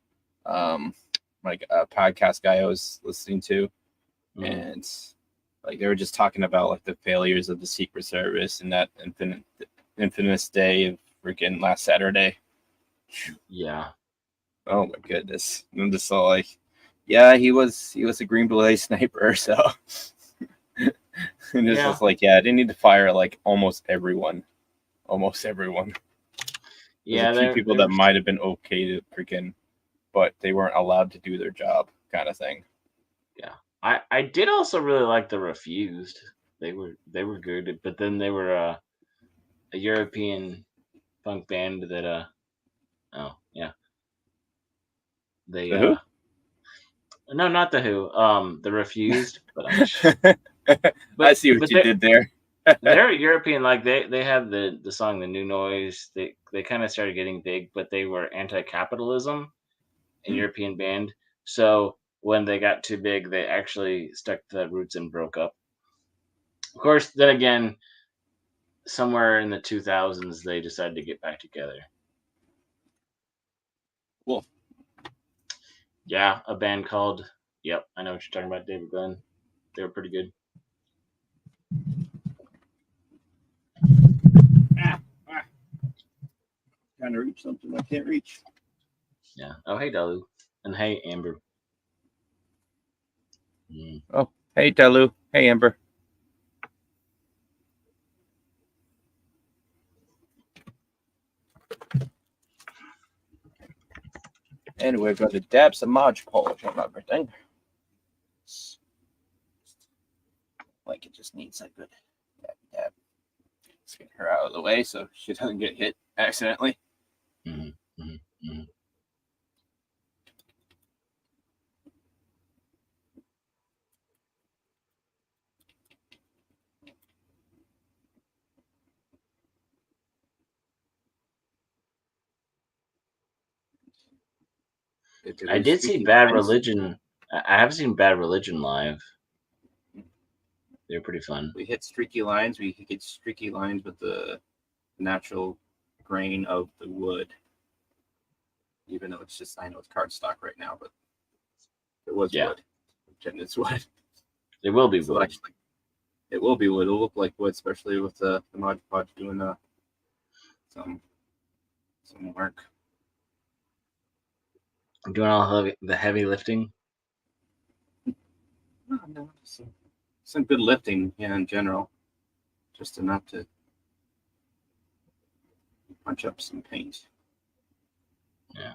like a podcast guy I was listening to, and like they were just talking about like the failures of the Secret Service and that infamous day of freaking last Saturday. Yeah. Oh my goodness! And I'm just all like, yeah, he was a Green Beret sniper, so. And it's just like, yeah, I didn't need to fire like almost everyone. There's Yeah, a few people that might have been okay to freaking, but they weren't allowed to do their job, kind of thing. Yeah, I did also really like the Refused. They were good, but then they were a European punk band that oh yeah they The Who? no, not the Who, the Refused, but I see what you did there. they're European. Like they had the song The New Noise. They kind of started getting big, but they were anti-capitalism, a European band. So when they got too big, they actually stuck to their roots and broke up. Of course, then again, somewhere in the 2000s, they decided to get back together. Cool. Yeah, a band called. Yep, I know what you're talking about, David Glenn. They were pretty good. Trying to reach something I can't reach. Yeah. Oh, hey, Dalu. And hey, Amber. Oh, hey, Dalu. Hey, Amber. Anyway, we're going to dab some Mod Podge on everything. Like it just needs a good dab. Let's get her out of the way so she doesn't get hit accidentally. I did see Bad Religion. I have seen Bad Religion live. They're pretty fun. We hit streaky lines. We get streaky lines with the natural grain of the wood. Even though it's just, I know it's cardstock right now, but it was wood. And it's wood. It will be wood. Actually, it will be wood. It'll look like wood, especially with the Mod Podge doing some work. I'm doing all the heavy lifting. No, some good lifting, yeah, in general. Just enough to punch up some paint. Yeah.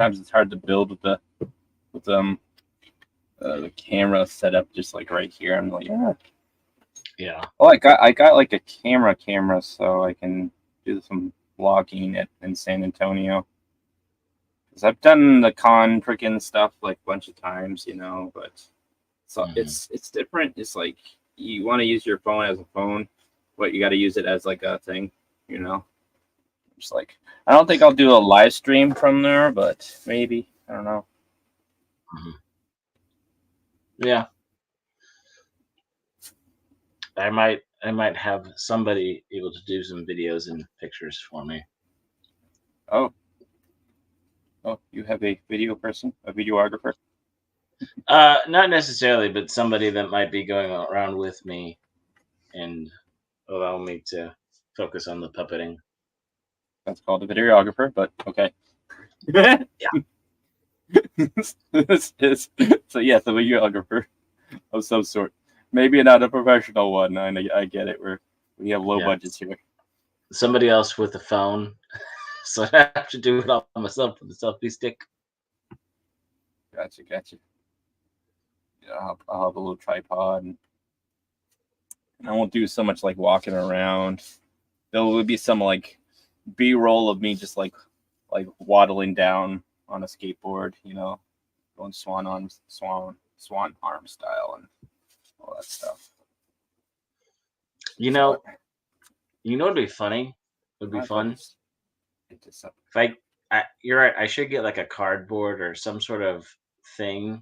sometimes it's hard to build with the camera set up just like right here. I'm like, Yeah. oh, I got like a camera, so I can do some vlogging in San Antonio. Because I've done the con freaking stuff like a bunch of times, but so it's different. It's like you want to use your phone as a phone, but you got to use it as like a thing, Just like I don't think I'll do a live stream from there, but maybe I don't know. Yeah. I might have somebody able to do some videos and pictures for me. Oh, you have a video person, a videographer? Not necessarily, but somebody that might be going around with me and allow me to focus on the puppeting. That's called a videographer, but okay. Yeah. So yes, a videographer of some sort. Maybe not a professional one. I get it. We have low budgets here. Somebody else with a phone, so I have to do it all myself with the selfie stick. Gotcha. Yeah, I'll have a little tripod, and I won't do so much like walking around. There will be some like B-roll of me just like waddling down on a skateboard, going swan arm style and all that stuff. You know what'd be funny? Would be fun. If you're right. I should get like a cardboard or some sort of thing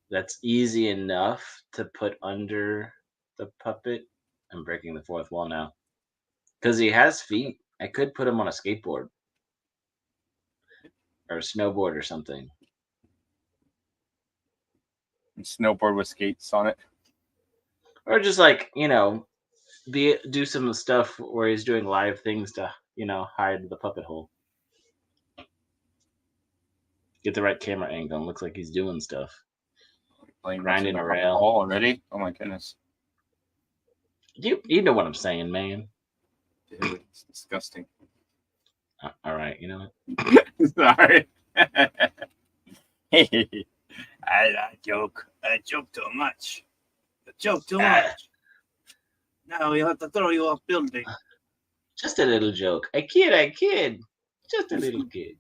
that's easy enough to put under the puppet. I'm breaking the fourth wall now because he has feet. I could put him on a skateboard or a snowboard or something. Snowboard with skates on it, or just like do some stuff where he's doing live things to hide the puppet hole. Get the right camera angle and looks like he's doing stuff. Grinding a rail already. Oh my goodness! You know what I'm saying, man. Dude, it's disgusting. All right, you know what? Sorry. I joke. I joke too much. I joke too much. Now you have to throw you off building. Just a little joke. I kid. Just a little kid.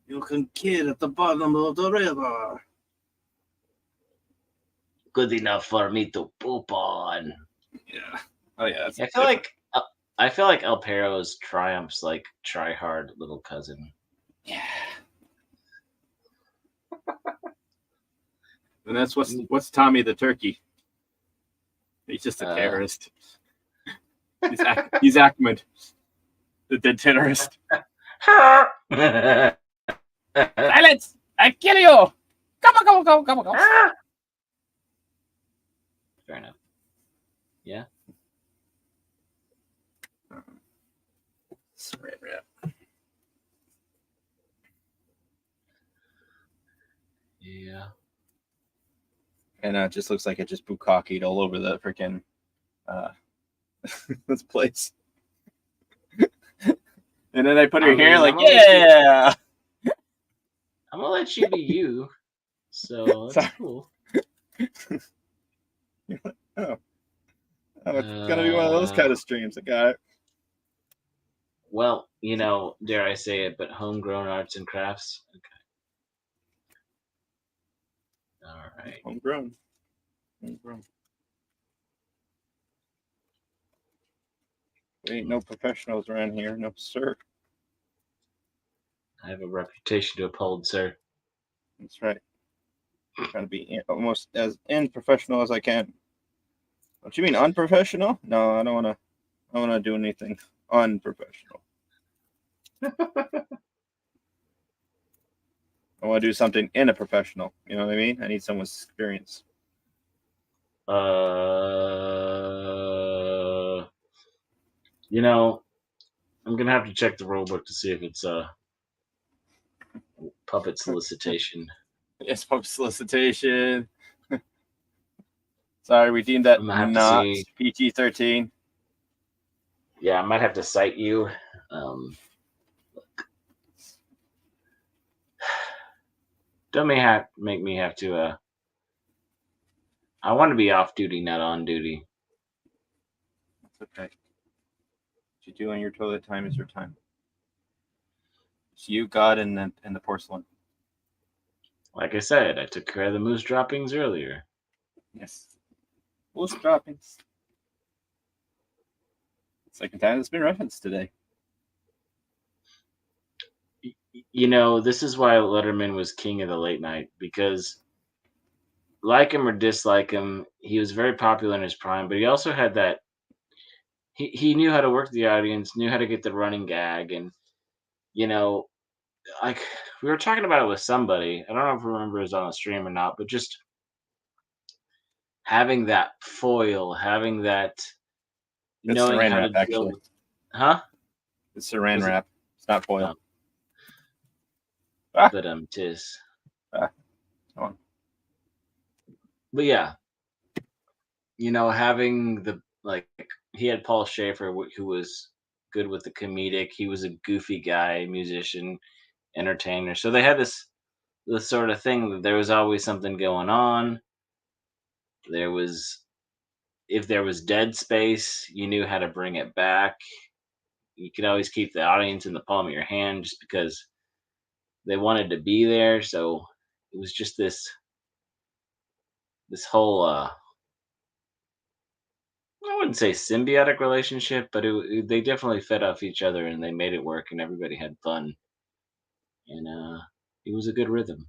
You can kid at the bottom of the river. Good enough for me to poop on. Yeah. Oh yeah. I feel like El Perro's Triumph's like try hard little cousin. Yeah. And that's what's Tommy the turkey. He's just a terrorist. He's Ahmed, the terrorist. Silence! I kill you! Come on. Fair enough. Yeah. Yeah. And it just looks like it just bukkakied all over the freaking this place. And then I put her here like, yeah. I'm gonna let you be you. So that's cool. Oh, it's gonna be one of those kind of streams. I got it. Well, dare I say it, but homegrown arts and crafts. Okay. All right. Homegrown. We ain't no professionals around here, no sir. I have a reputation to uphold, sir. That's right. I'm trying to be almost as unprofessional as I can. What you mean unprofessional? No, I don't want to do anything unprofessional. I want to do something in a professional. You know what I mean? I need someone's experience. I'm gonna have to check the rule book to see if it's puppet solicitation. Yes, puppet solicitation. Sorry, we deemed that not PG-13. Yeah, I might have to cite you. Don't make me have to. I want to be off duty, not on duty. That's okay. What you do on your toilet time is your time. It's you, God, and the porcelain. Like I said, I took care of the moose droppings earlier. Yes. Moose droppings. Second time it's been referenced today. You know, this is why Letterman was king of the late night, because like him or dislike him, he was very popular in his prime, but he also had that he knew how to work the audience, knew how to get the running gag, and you know, like we were talking about it with somebody. I don't know if we remember it was on the stream or not, but just having that foil, having that It's knowing saran how wrap, to deal actually. with, huh? It's saran Was it- wrap. It's not foil. Oh. Ah. But tis. Come on. But yeah, you know, having the like he had Paul Schaefer, who was good with the comedic. He was a goofy guy, musician, entertainer. So they had this sort of thing that there was always something going on. There was if there was dead space, you knew how to bring it back. You could always keep the audience in the palm of your hand just because they wanted to be there. So it was just this whole I wouldn't say symbiotic relationship, but they definitely fed off each other and they made it work and everybody had fun. And it was a good rhythm.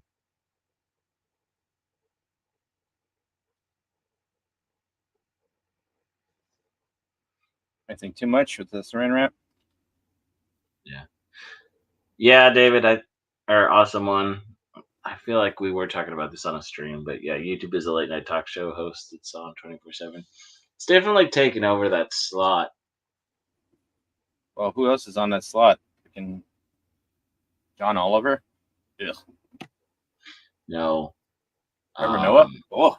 I think too much with the saran wrap. Yeah, David, or awesome one. I feel like we were talking about this on a stream, but yeah, YouTube is a late night talk show host that's on 24/7. It's definitely taken over that slot. Well, who else is on that slot? Freaking John Oliver? Ugh. No. Trevor Noah? Oh.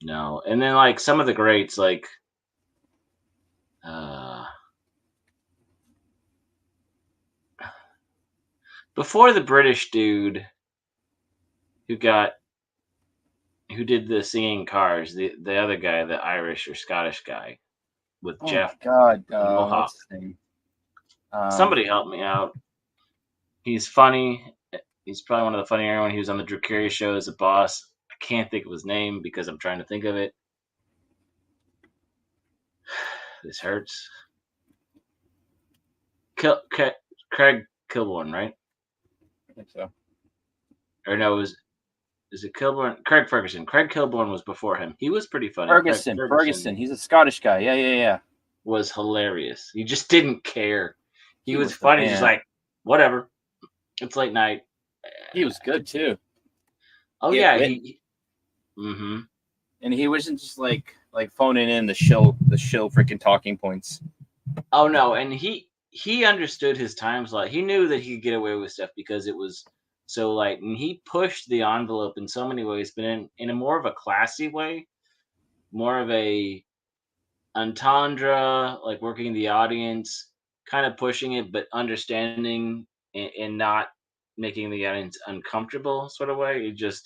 No. And then like some of the greats like uh before the British dude who did the singing cars, the other guy, the Irish or Scottish guy with Oh Jeff my God. Mohawk. What's his name? Somebody help me out. He's funny. He's probably one of the funnier when he was on the Drew Carey show as a boss. I can't think of his name because I'm trying to think of it. This hurts. Craig Kilborn, right? I think so. Or no, is it Kilborn? Craig Ferguson. Craig Kilborn was before him. He was pretty funny. Ferguson. He's a Scottish guy. Yeah. Was hilarious. He just didn't care. He was was the funny. man. Just like, whatever. It's late night. He was good too. Oh He yeah, had wit. he. Mm-hmm. And he wasn't just like phoning in the show freaking talking points. Oh no, and he understood his time slot. He knew that he could get away with stuff because it was so light, and he pushed the envelope in so many ways, but in a more of a classy way, more of a entendre, like working the audience, kind of pushing it, but understanding and not making the audience uncomfortable, sort of way. It just,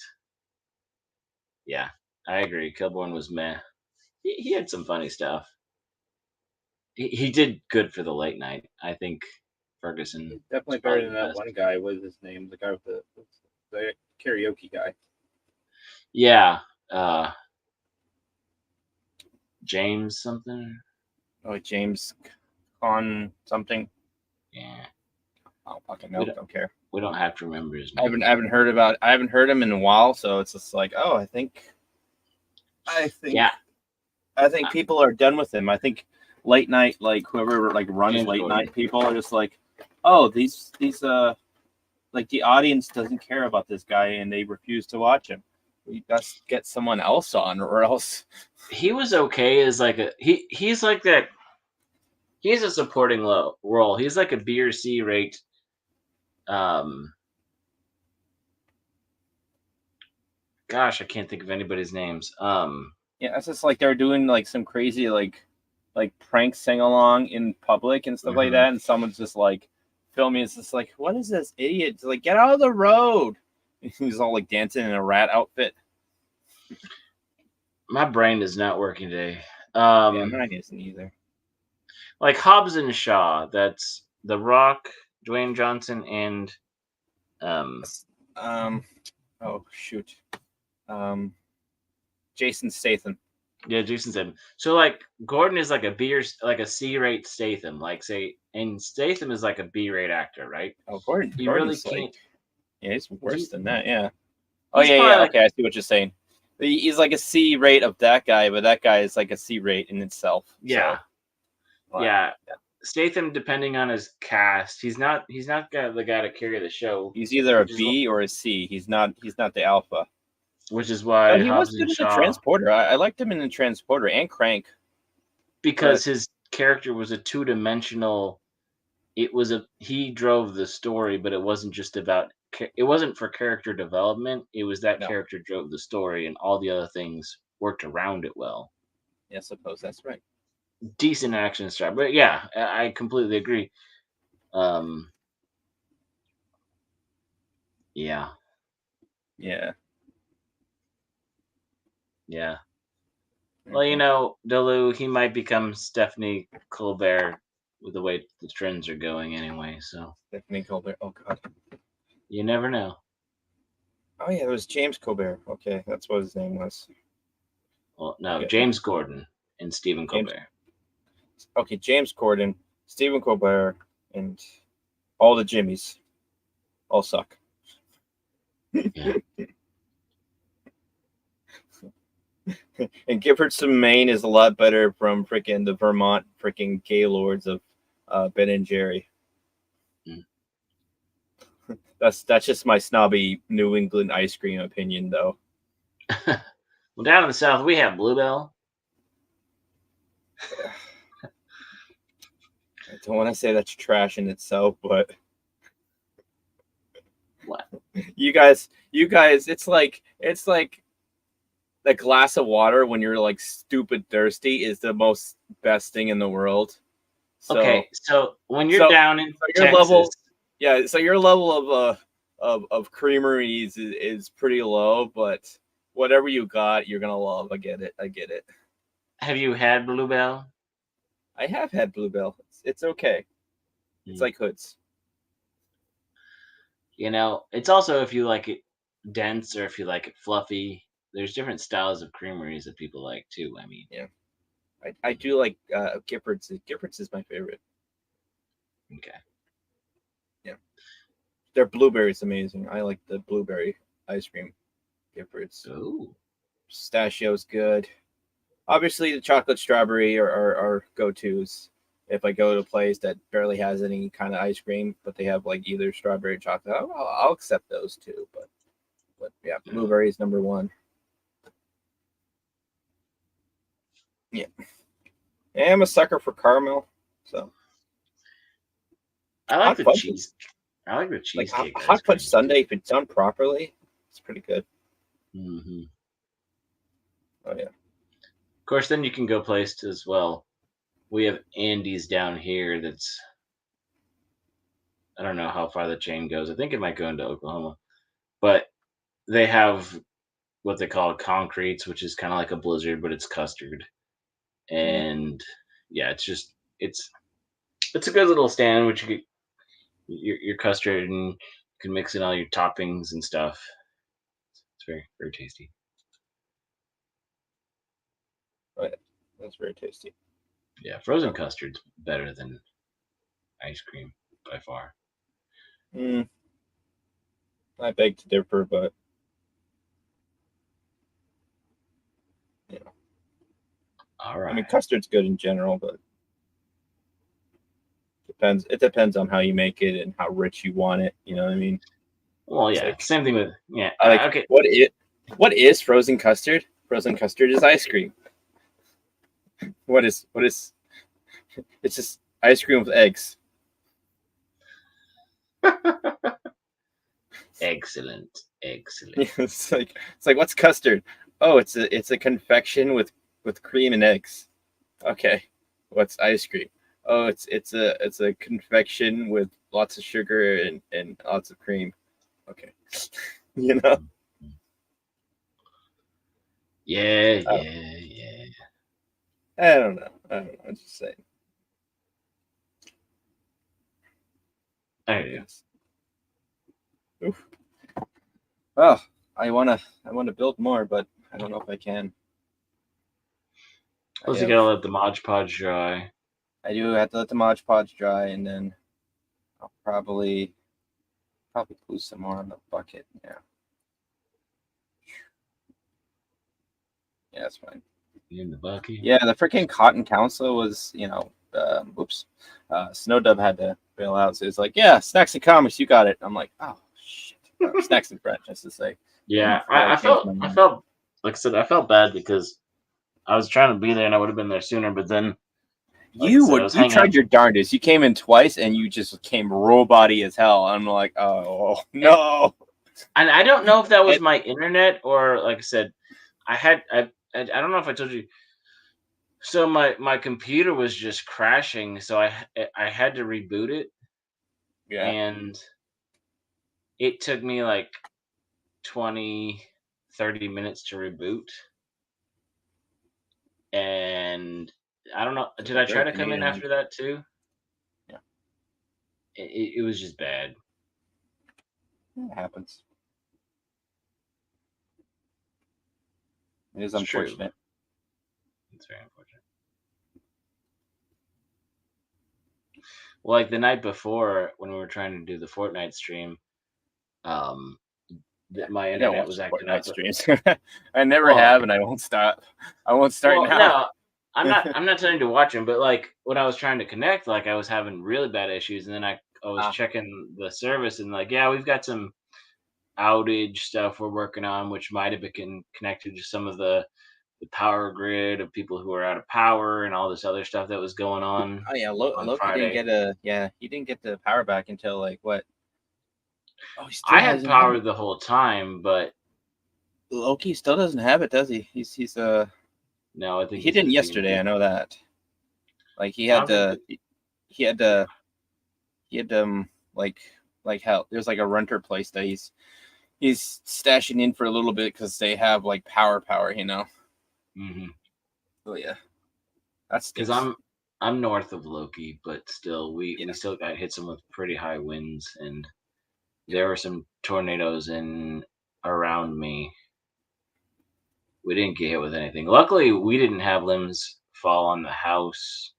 yeah, I agree. Kilborn was meh. He had some funny stuff. He did good for the late night. I think Ferguson Definitely was probably better than the that best. one guy. What is his name? The guy with the karaoke guy. Yeah, James something. Oh, James Con something. Yeah, I don't fucking know. Don't care. we don't have to remember his I name. haven't heard him in a while, so it's just like, oh, I think Yeah, I think people are done with him. I think late night, like whoever like runs James late Gordon. night, people are just like, oh, these like the audience doesn't care about this guy and they refuse to watch him. We best get someone else on, or else. he was okay as like he's like that. He's a supporting role. He's like a B or C rate. Gosh, I can't think of anybody's names. Yeah, it's just like they're doing like some crazy like prank sing along in public and stuff like Mhm. that, and someone's just like filming. It's just like, what is this idiot? It's like, get out of the road. He's all like dancing in a rat outfit. My brain is not working today. Yeah, mine isn't either. Like Hobbs and Shaw. That's The Rock, Dwayne Johnson, and Oh shoot. Jason Statham. yeah, Jason Statham. So like Gordon is like a C-rate Statham, like say, and Statham is like a B-rate actor, right? Oh, He really Gordon's can't. like, yeah, he's worse He, than that. Yeah. Oh he's yeah, probably yeah. like Okay, I see what you're saying. He's like a C rate of that guy, but that guy is like a C rate in itself. yeah, So, well, yeah. Statham, depending on his cast, he's not the guy to carry the show, he's either a which is B or a C. He's not the alpha. why But he was Hobbs good and in the Shaw, Transporter. I liked him in the Transporter and Crank. because his character was a two-dimensional. He drove the story, but it wasn't just about. It wasn't for character development. It was that No, character drove the story, and all the other things worked around it well. yeah, I suppose that's right. Decent action star, but yeah, I completely agree. Um, yeah, Yeah. yeah. Well, you know, Delu, he might become Stephanie Colbert with the way the trends are going anyway. So Stephanie Colbert. Oh God. you never know. Oh yeah, it was James Colbert. Okay, that's what his name was. Well, no, Okay. James Gordon and Stephen James- Colbert. Okay, James Corden, Stephen Colbert, and all the Jimmys all suck. Yeah. And Giffords Maine is a lot better from freaking the Vermont freaking Gaylords of Ben and Jerry. Mm. That's just my snobby New England ice cream opinion, though. Well, down in the south, we have Bluebell. I don't want to say that's trash in itself, but What? you guys, it's like the glass of water when you're like stupid thirsty is the most best thing in the world. So, Okay, so when you're down in your Texas, level, yeah, so your level of creameries is pretty low, but whatever you got, you're gonna love. I get it. have you had Bluebell? I have had Bluebell. It's okay. It's Mm. like Hoods. You know, it's also if you like it dense or if you like it fluffy. There's different styles of creameries that people like too. I mean, Yeah. I do like Giffords. Giffords is my favorite. okay. Yeah. Their blueberry is amazing. I like the blueberry ice cream. Giffords. Ooh. Pistachio's good. Obviously, the chocolate strawberry are go-tos. If I go to a place that barely has any kind of ice cream, but they have like either strawberry or chocolate, I'll accept those too. But yeah, blueberry is number one. Yeah. And I'm a sucker for caramel. So I like Hot the fudge. cheese. I like the like cheesecake. hot fudge sundae, if it's done properly, it's pretty good. Mm-hmm. Oh yeah. Of course, then you can go places as well. We have Andy's down here. That's I don't know how far the chain goes. I think it might go into Oklahoma, but they have what they call concretes, which is kind of like a blizzard, but it's custard. And yeah, it's a good little stand, which you get your custard and you can mix in all your toppings and stuff. It's very very tasty. Oh yeah. That's very tasty. Yeah, frozen custard's better than ice cream by far. I beg to differ, but yeah. All right. I mean, custard's good in general, but depends. It depends on how you make it and how rich you want it. You know what I mean? Well, It's yeah, like- same thing with okay. What is frozen custard? Frozen custard is ice cream. What is? It's just ice cream with eggs. Excellent. It's like what's custard? Oh, it's a confection with cream and eggs. Okay, what's ice cream? Oh, it's a confection with lots of sugar and lots of cream. Okay. You know? Yeah. I don't know. I'm just saying. I do. Oof. Well, I wanna build more, but I don't know if I can. Plus, you gotta let the Mod Podge dry. I do have to let the Mod Podge dry, and then I'll probably glue some more on the bucket. Yeah. Yeah, that's fine. In the bucket. Yeah, the freaking Cotton Council was, Snowdub had to bail out, so it's like, yeah, Snacks and Comics, you got it. I'm like, oh shit, Snacks and French, I should say. Yeah, Before I changed felt my mind. like I said, I felt bad because I was trying to be there and I would have been there sooner, but then like I said, I was You hanging out. tried your darndest. You came in twice and you just came robot-y as hell. I'm like, oh no. And I don't know if that was my internet or like I said, I don't know if I told you. So my computer was just crashing, so I had to reboot it, Yeah. and it took me like 20, 30 minutes to reboot. And I don't know, did I try to come in after that too? Yeah. It was just bad. It happens. It is It's true. unfortunate. It's very unfortunate. Well, like the night before when we were trying to do the Fortnite stream, my I don't internet watch was acting Fortnite up. streams. I never Well, have, and I won't stop. I won't start well, now. no, I'm not telling you to watch them, but like when I was trying to connect, like I was having really bad issues, and then I was checking the service, and like yeah, we've got some outage stuff we're working on, which might have been connected to some of the power grid of people who are out of power and all this other stuff that was going on. Oh yeah, on Loki Friday. he didn't get the power back until like what? Oh, he still I had hasn't had power it. the whole time, but Loki still doesn't have it, does he? He's no, I think he didn't he's yesterday. I know that. Like he I had don't to, he had to, like how there's like a renter place that he's stashing in for a little bit because they have like power, you know. Mm-hmm. Oh yeah, that's because I'm north of Loki, but still we still got hit some with pretty high winds, and there were some tornadoes in around me. We didn't get hit with anything. Luckily, we didn't have limbs fall on the house,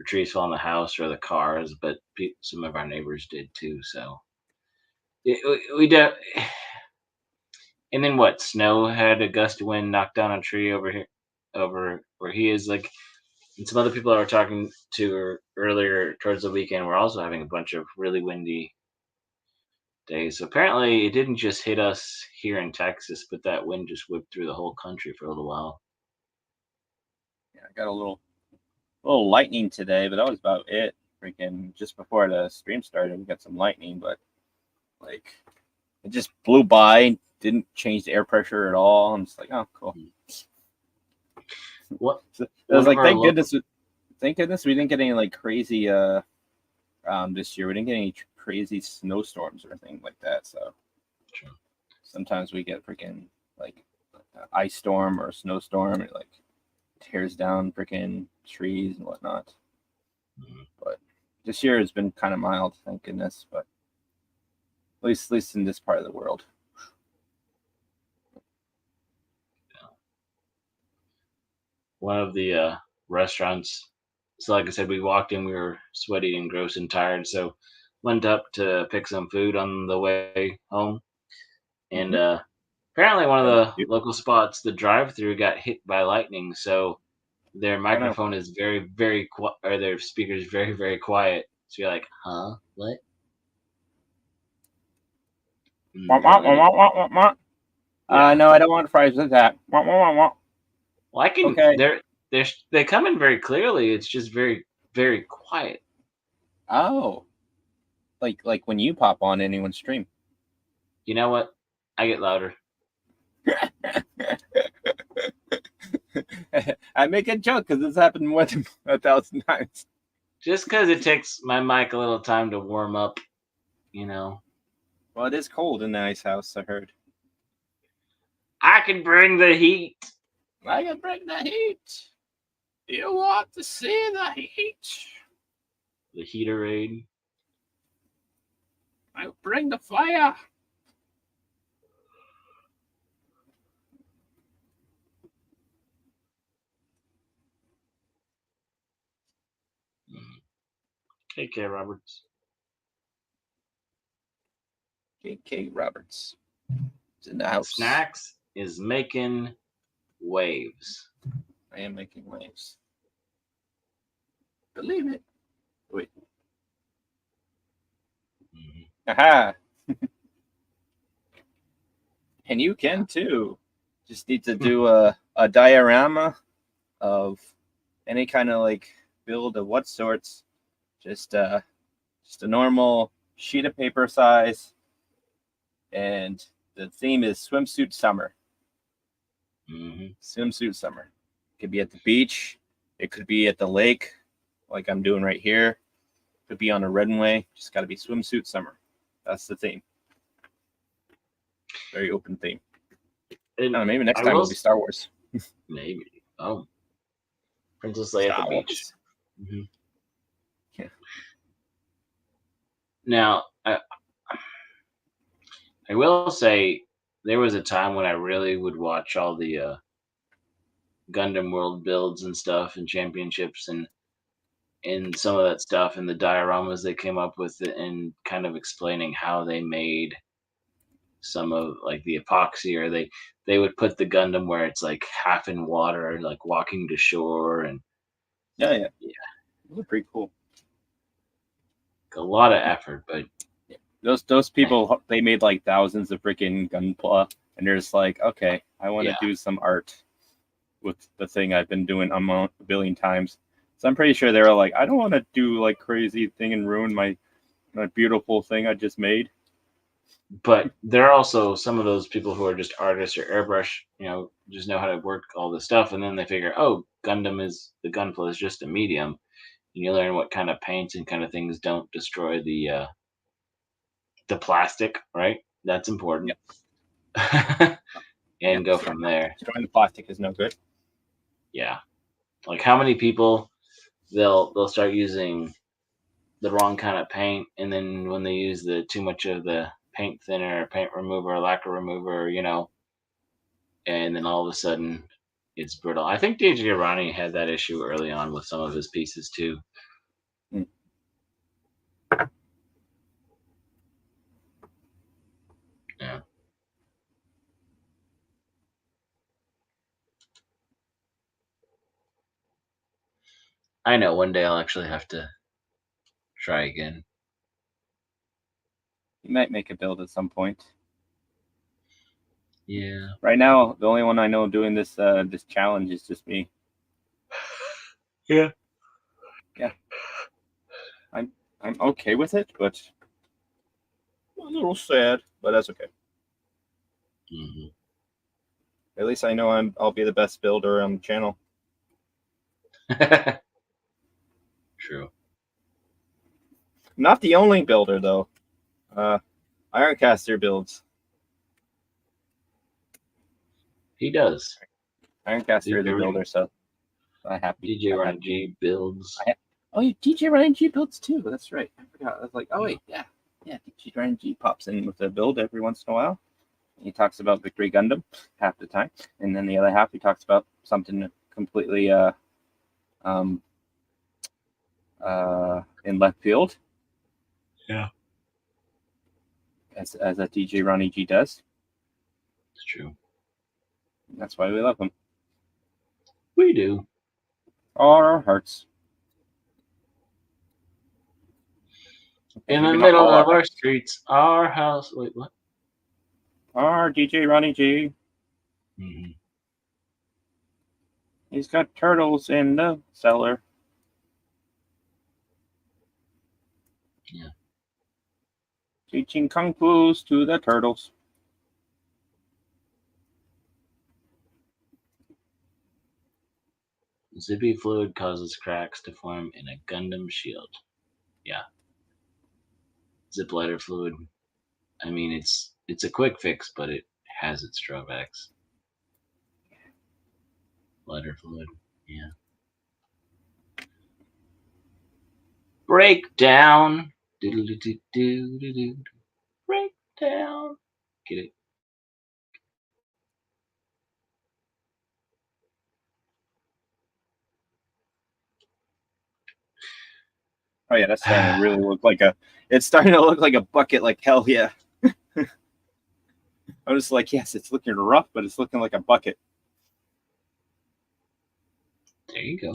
or trees fall on the house or the cars, but some of our neighbors did too. So we don't. And then what? Snow had a gust of wind knock down a tree over here, over where he is. Like, and some other people I were talking to earlier towards the weekend were also having a bunch of really windy days. So apparently, it didn't just hit us here in Texas, but that wind just whipped through the whole country for a little while. Yeah, I got a little lightning today, but that was about it. Freaking just before the stream started, we got some lightning, but like it just blew by, didn't change the air pressure at all. I'm just like, oh, cool. What? So I was like, thank goodness we didn't get any like crazy this year. We didn't get any crazy snowstorms or anything like that. So sometimes we get freaking like ice storm or snowstorm, and it like tears down freaking trees and whatnot. Mm-hmm. But this year has been kind of mild, thank goodness. But at least in this part of the world. One of the restaurants. So, like I said, we walked in, we were sweaty and gross and tired. So, went up to pick some food on the way home. And apparently, one of the local spots, the drive-through, got hit by lightning. So, their microphone is very, very quiet, or their speaker is very, very quiet. So, you're like, huh? What? No, I don't want fries with that. Well, I can. Okay. They come in very clearly. It's just very, very quiet. Oh, like when you pop on anyone's stream. You know what? I get louder. I make a joke because this happened more than 1,000 times. Just because it takes my mic a little time to warm up, you know. Well, it is cold in the ice house, I heard. I can bring the heat. I can bring the heat. You want to see the heat? The heaterade. I bring the fire. KK Roberts. K.K. Roberts is in the house. Snacks is making waves. I am making waves. Believe it. Wait. Aha! And you can too. Just need to do a diorama of any kind of like build of what sorts. Just a normal sheet of paper size. And the theme is swimsuit summer. Swimsuit summer. It could be at the beach. It could be at the lake, like I'm doing right here. It could be on a runway. Just got to be swimsuit summer. That's the theme. Very open theme. Maybe next time will be Star Wars. Maybe. Oh. Princess Leia at the beach. Yeah. Now, I will say there was a time when I really would watch all the Gundam World builds and stuff and championships and some of that stuff and the dioramas they came up with and kind of explaining how they made some of like the epoxy, or they would put the Gundam where it's like half in water, like walking to shore, and yeah. Those are pretty cool. A lot of effort, but those people, they made like thousands of freaking Gunpla, and they're just like, okay, I want to do some art with the thing I've been doing a billion times. So I'm pretty sure they were like, I don't want to do like crazy thing and ruin my beautiful thing I just made. But there are also some of those people who are just artists or airbrush, just know how to work all this stuff, and then they figure, oh, the Gunpla is just a medium, and you learn what kind of paints and kind of things don't destroy the plastic, right? That's important. Yep. And go from there. Destroying the plastic is no good. Yeah, like how many people they'll start using the wrong kind of paint, and then when they use the too much of the paint thinner or paint remover or lacquer remover, and then all of a sudden it's brittle. I think DJ Ronnie had that issue early on with some of his pieces too. Yeah. I know one day I'll actually have to try again. You might make a build at some point. Yeah. Right now, the only one I know doing this this challenge is just me. Yeah. Yeah. I'm okay with it, but a little sad, but that's okay. Mm-hmm. At least I know I'll be the best builder on the channel. True. Not the only builder though. Ironcaster builds. He does. Ironcaster is the builder, so I'm happy. DJ Ryan G builds. Oh, yeah, DJ Ryan G builds too. That's right. I forgot. I was like, oh wait, yeah. DJ Ryan G pops in with a build every once in a while. He talks about Victory Gundam half the time, and then the other half he talks about something completely in left field. Yeah. As a DJ Ronnie G does. It's true. That's why we love him. We do. All our hearts. In the middle of our streets, our house. Wait, what? Our DJ Ronnie G. Mm-hmm. He's got turtles in the cellar. Yeah. Teaching kung fu's to the turtles. Zippy fluid causes cracks to form in a Gundam shield. Yeah. Zip lighter fluid. I mean, it's a quick fix, but it has its drawbacks. Lighter fluid, yeah. Breakdown. Do-do-do-do-do-do-do. Breakdown. Get it? Oh yeah, that's starting to really look like a. It's starting to look like a bucket. Like hell yeah. I'm just like, yes, it's looking rough, but it's looking like a bucket. There you go.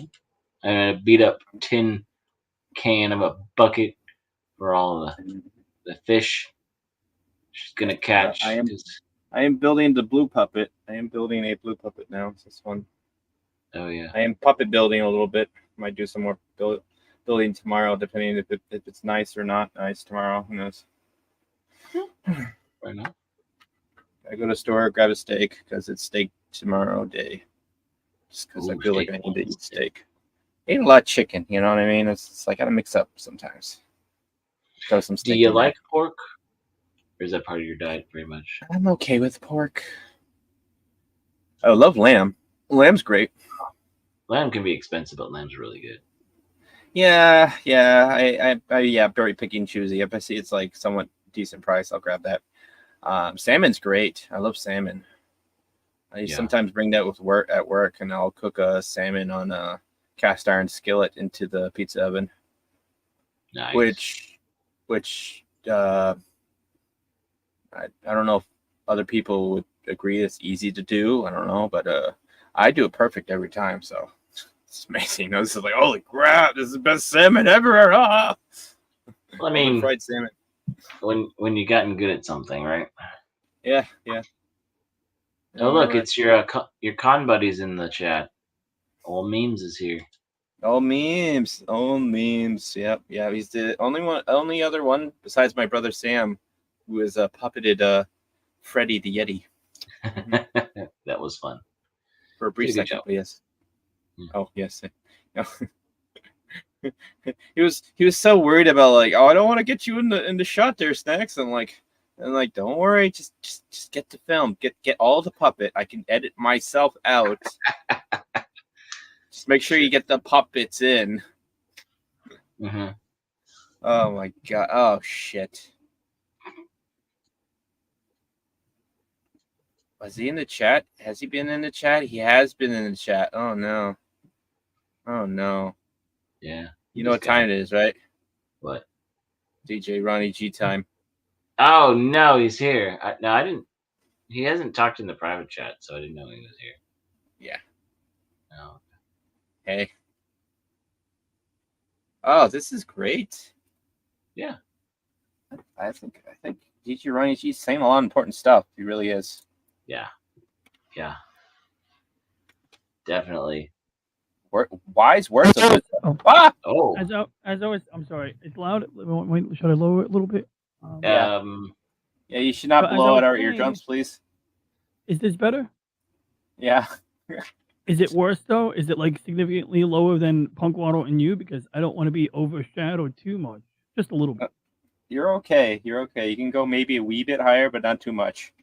And a beat up tin can of a bucket for all the fish she's gonna I catch. am. I am building the blue puppet. I am building a blue puppet now. It's this one. Oh yeah. I am puppet building a little bit. Might do some more building tomorrow, depending if it's nice or not nice tomorrow. Who knows? Right now. I go to the store, grab a steak because it's steak tomorrow day. Just because I Ooh, feel like steak I need to eat Wednesday. steak. I eat a lot of chicken, you know what I mean? It's like I gotta mix up sometimes. Throw some Do steak you in there. like pork? Or is that part of your diet very much? I'm okay with pork. I love lamb. Lamb's great. Lamb can be expensive, but lamb's really good. Yeah. Yeah, very picky and choosy. If I see it's like somewhat decent price, I'll grab that. Salmon's great. I love salmon. I Yeah. sometimes bring that with work at work, and I'll cook a salmon on a cast iron skillet into the pizza oven, Nice. which I don't know if other people would agree it's easy to do. I don't know, but I do it perfect every time. So it's amazing. This is like, holy crap! This is the best salmon ever. Ah! Well, I Love the mean, fried salmon. when you gotten good at something, right? Yeah. Oh look, Right. it's your con buddies in the chat. All memes is here. Oh, memes. Oh, memes. Yep. Yeah. He's the only other one besides my brother Sam, who has puppeted Freddy the Yeti That was fun. for a Did brief a good second. job. But yes. Yeah. Oh, yes. he was so worried about like, oh, I don't want to get you in the shot there, Snacks. And like, don't worry, just get the film, get all the puppet. I can edit myself out. Just make sure you get the puppets in. Mm-hmm. Oh my god. Oh shit. Was he in the chat? Has he been in the chat? He has been in the chat. Oh no. Oh no. Yeah. You know what time it is, right? What? DJ Ronnie G time. Oh no, he's here. No, I didn't. He hasn't talked in the private chat, so I didn't know he was here. Yeah. No. Hey. Oh, this is great. Yeah. I think DJ Ronnie G's saying a lot of important stuff. He really is. Yeah. Yeah. Definitely. Wise words of wisdom. Oh. Ah! Oh. As always, I'm sorry. It's loud. Wait, should I lower it a little bit? Yeah. Yeah, you should not But as blow I out was our saying- eardrums, please. Is this better? Yeah. Is it worse though? Is it like significantly lower than Punk Waddle and you? Because I don't want to be overshadowed too much. Just a little bit. You're okay. You're okay. You can go maybe a wee bit higher, but not too much.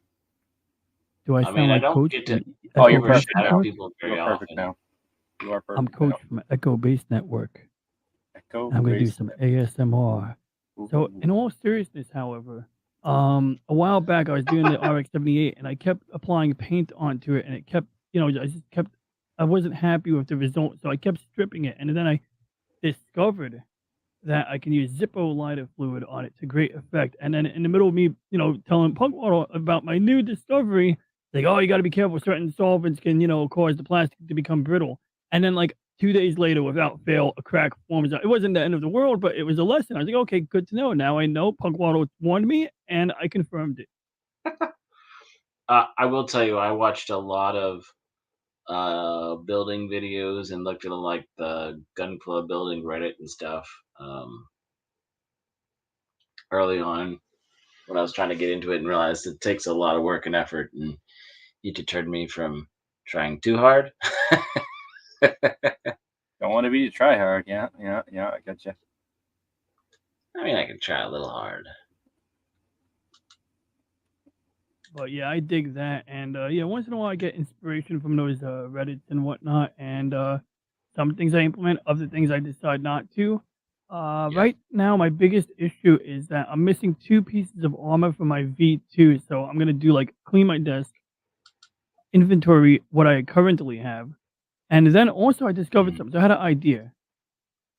Do I I sound mean, I like don't Coach? get to Oh, you're Echo Base perfect now. Network? people very You're perfect often. now. You are perfect. I'm Coach now. from Echo Base Network. Echo I'm going to do Base some ASMR. So, in all seriousness, however, a while back I was doing the RX-78 and I kept applying paint onto it, and it kept, I wasn't happy with the result, so I kept stripping it, and then I discovered that I can use Zippo lighter fluid on it to great effect. And then in the middle of me, telling Punk Waddle about my new discovery, like, oh, you got to be careful. Certain solvents can, cause the plastic to become brittle. And then like 2 days later, without fail, a crack forms out. It wasn't the end of the world, but it was a lesson. I was like, okay, good to know. Now I know. Punk Waddle warned me, and I confirmed it. I will tell you, I watched a lot of building videos and looked at like the gun club building Reddit and stuff early on when I was trying to get into it, and realized it takes a lot of work and effort, and it deterred me from trying too hard. Don't want to be a try hard. Yeah. I gotcha. I mean, I can try a little hard. But yeah, I dig that, and yeah, once in a while I get inspiration from those Reddits and whatnot, and some things I implement, other things I decide not to. Yeah. Right now, my biggest issue is that I'm missing two pieces of armor for my V2, so I'm gonna do like clean my desk, inventory what I currently have, and then also I discovered Mhm. something. So I had an idea.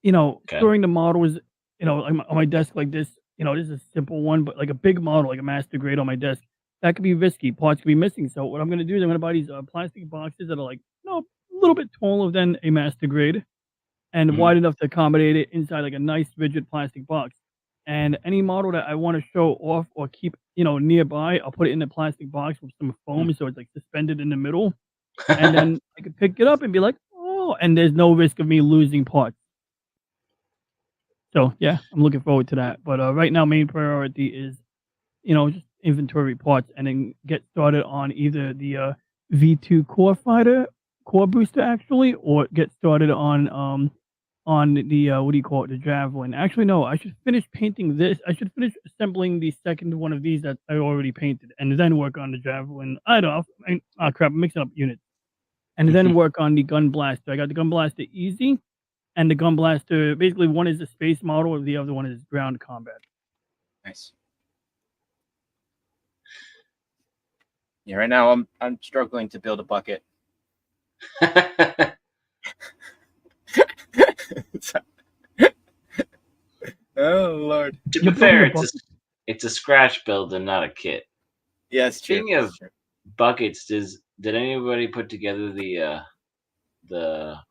Okay. Storing the models, on my desk like this, this is a simple one, but like a big model, like a master grade on my desk, that could be risky. Parts could be missing. So what I'm going to do is I'm going to buy these plastic boxes that are like, a little bit taller than a master grade and Mhm. wide enough to accommodate it inside like a nice rigid plastic box. And any model that I want to show off or keep, nearby, I'll put it in a plastic box with some foam so it's like suspended in the middle. And then I could pick it up and be like, oh, and there's no risk of me losing parts. So yeah, I'm looking forward to that. But right now, main priority is just inventory parts, and then get started on either the V2 core fighter, core booster actually, or get started on the what do you call it, the javelin. Actually, no, I should finish painting this. I should finish assembling the second one of these that I already painted, and then work on the javelin. I don't know. Crap, I'm mixing up units, and then work on the gun blaster. I got the gun blaster easy and the gun blaster. Basically, one is the space model, and the other one is ground combat. Nice. Yeah, right now I'm struggling to build a bucket. Oh Lord. To be You're building fair, a bucket? it's a scratch build and not a kit. Yeah, it's true. Speaking of buckets, did anybody put together the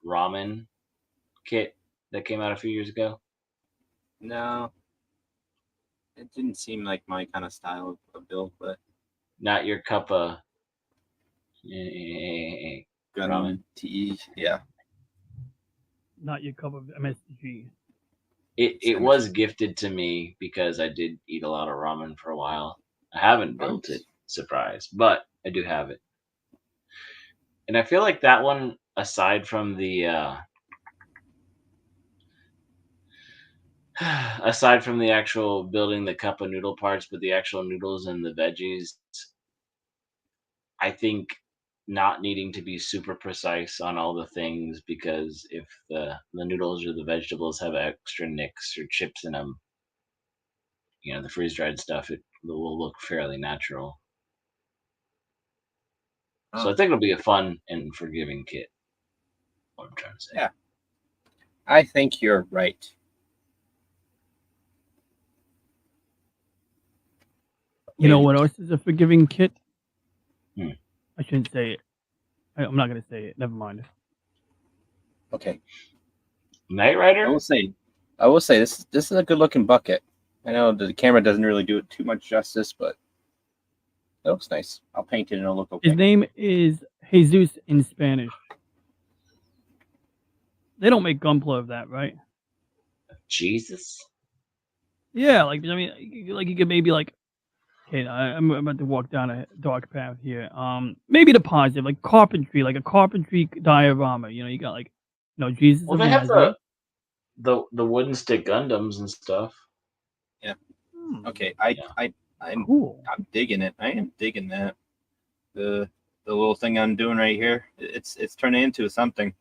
ramen kit that came out a few years ago? No, it didn't seem like my kind of style of build, but Not your cup of gun ramen. TE, yeah. Not your cup of MSG. It was gifted to me because I did eat a lot of ramen for a while. I haven't built it, surprise, but I do have it. And I feel like that one, aside from the aside from the actual building the cup of noodle parts, but the actual noodles and the veggies, I think not needing to be super precise on all the things, because if the noodles or the vegetables have extra nicks or chips in them, the freeze dried stuff, it will look fairly natural. So I think it'll be a fun and forgiving kit. What I'm trying to say. Yeah. I think you're right. You know what else is a forgiving kit? Hmm. I shouldn't say it. I'm not gonna say it. Never mind. Okay. Knight Rider? I will say this is a good looking bucket. I know the camera doesn't really do it too much justice, but it looks nice. I'll paint it and it'll look okay. His name is Jesus in Spanish. They don't make gunpla of that, right? Jesus. Yeah, like I mean, like you could maybe like. Okay, I'm about to walk down a dark path here. Maybe the positive, like carpentry, like a carpentry diorama. You got like, Jesus Well, of they have Nazareth. the wooden stick Gundams and stuff. Yeah. Hmm, Okay. I'm cool. I'm digging it. I am digging that. The little thing I'm doing right here. It's turning into something.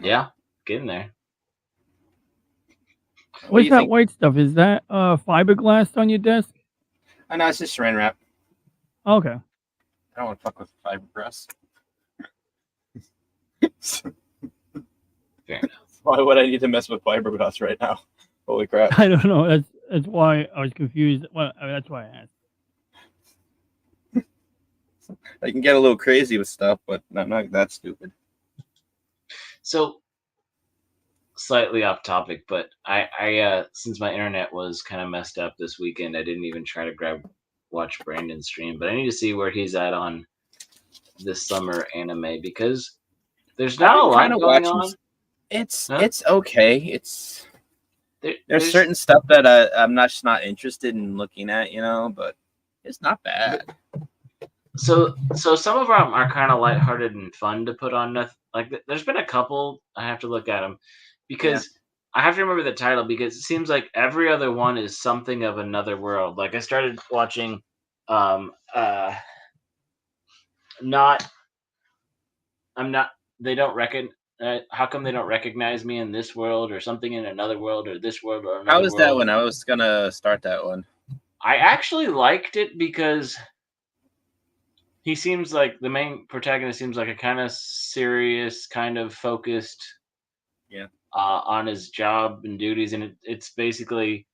Yeah, get in there. What's that white stuff? Is that fiberglass on your desk? I know it's just saran wrap. Okay. I don't want to fuck with fiberglass. Fair enough. Why would I need to mess with fiberglass right now? Holy crap! I don't know. That's why I was confused. Well, I mean, that's why I asked. I can get a little crazy with stuff, but I'm not that stupid. So, slightly off topic, but I since my internet was kind of messed up this weekend, I didn't even try to watch Brandon's stream, but I need to see where he's at on this summer anime, because there's not a lot going on. It's okay. There's there's certain stuff that I'm just not interested in looking at, but it's not bad. So some of them are kind of lighthearted and fun to put on. Like there's been a couple, I have to look at them because I have to remember the title, because it seems like every other one is something of another world. Like I started watching um uh not I'm not they don't reckon how come they don't recognize me in this world or something in another world or this world or How another was that world. one? I was gonna start that one. I actually liked it because he seems like the main protagonist seems like a kind of serious, kind of focused Yeah. on his job and duties, and it's basically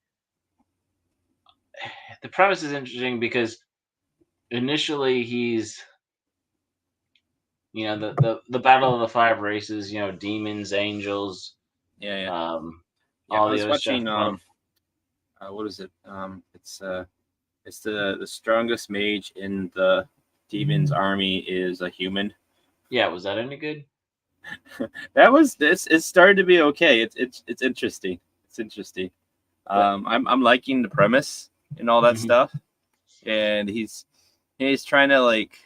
the premise is interesting because initially he's the battle of the five races, demons, angels, Yeah, yeah. um, Yeah, all I the was other stuff. watching what is it? It's the strongest mage in the demon's army is a human. Yeah, was that any good? That was this. It started to be okay. It's interesting. It's interesting. But I'm liking the premise and all that mhm, stuff, and he's trying to like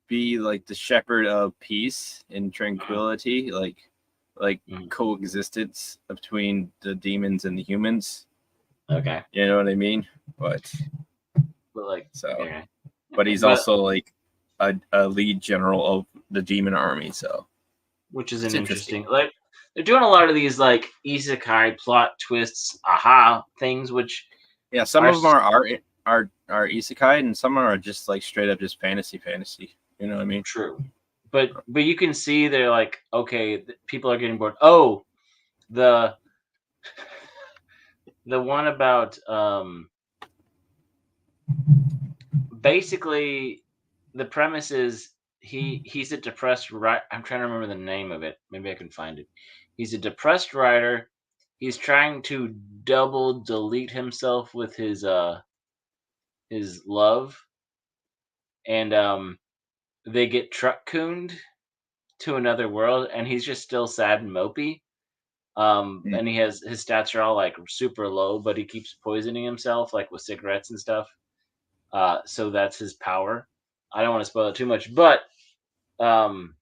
be like the shepherd of peace and tranquility, like mhm. coexistence between the demons and the humans. Okay, You know what I mean? But but like so, okay, but okay, he's but also like a lead general of the demon army. So which is it's an interesting. interesting like they're doing a lot of these like isekai plot twists, aha things, which Yeah, some are of them are isekai, and some are just like straight up just fantasy. You know what I mean? true. But you can see they're like, okay, people are getting bored. Oh, the the one about basically the premise is he's a depressed writer. I'm trying to remember the name of it. Maybe I can find it. He's a depressed writer. He's trying to double delete himself with his love, and they get truck cooned to another world, and he's just still sad and mopey. Mm. And he has his stats are all like super low, but he keeps poisoning himself like with cigarettes and stuff. So that's his power. I don't want to spoil it too much, but um,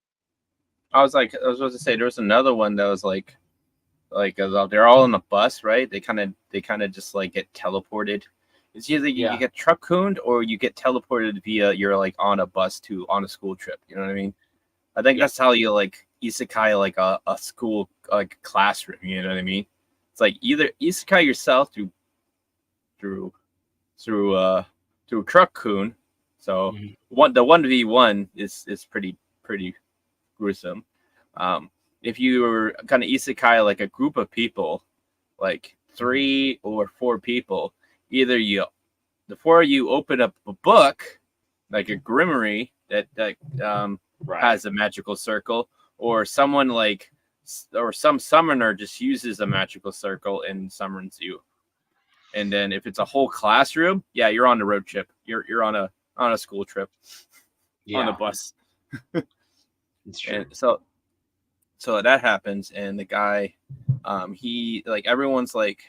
I was supposed to say there was another one that was they're all on a bus, right? They kind of just like get teleported. It's either you yeah, get truck cooned or you get teleported via you're like on a bus to on a school trip. You know what I mean? I think yeah, that's how you like isekai like a school like classroom. You know what I mean? It's like either isekai yourself through through uh through truck coon. So mhm, 1v1 is pretty gruesome. If you were kind of isekai like a group of people, like mhm. 3 or 4 people, either the four of you open up a book, like a grimoire that Right. has a magical circle, or someone or some summoner just uses a magical circle and summons you. And then if it's a whole classroom, yeah, you're on the road trip. You're on a school trip on a Yeah, bus, it's and true. so that happens, and the guy, he like everyone's like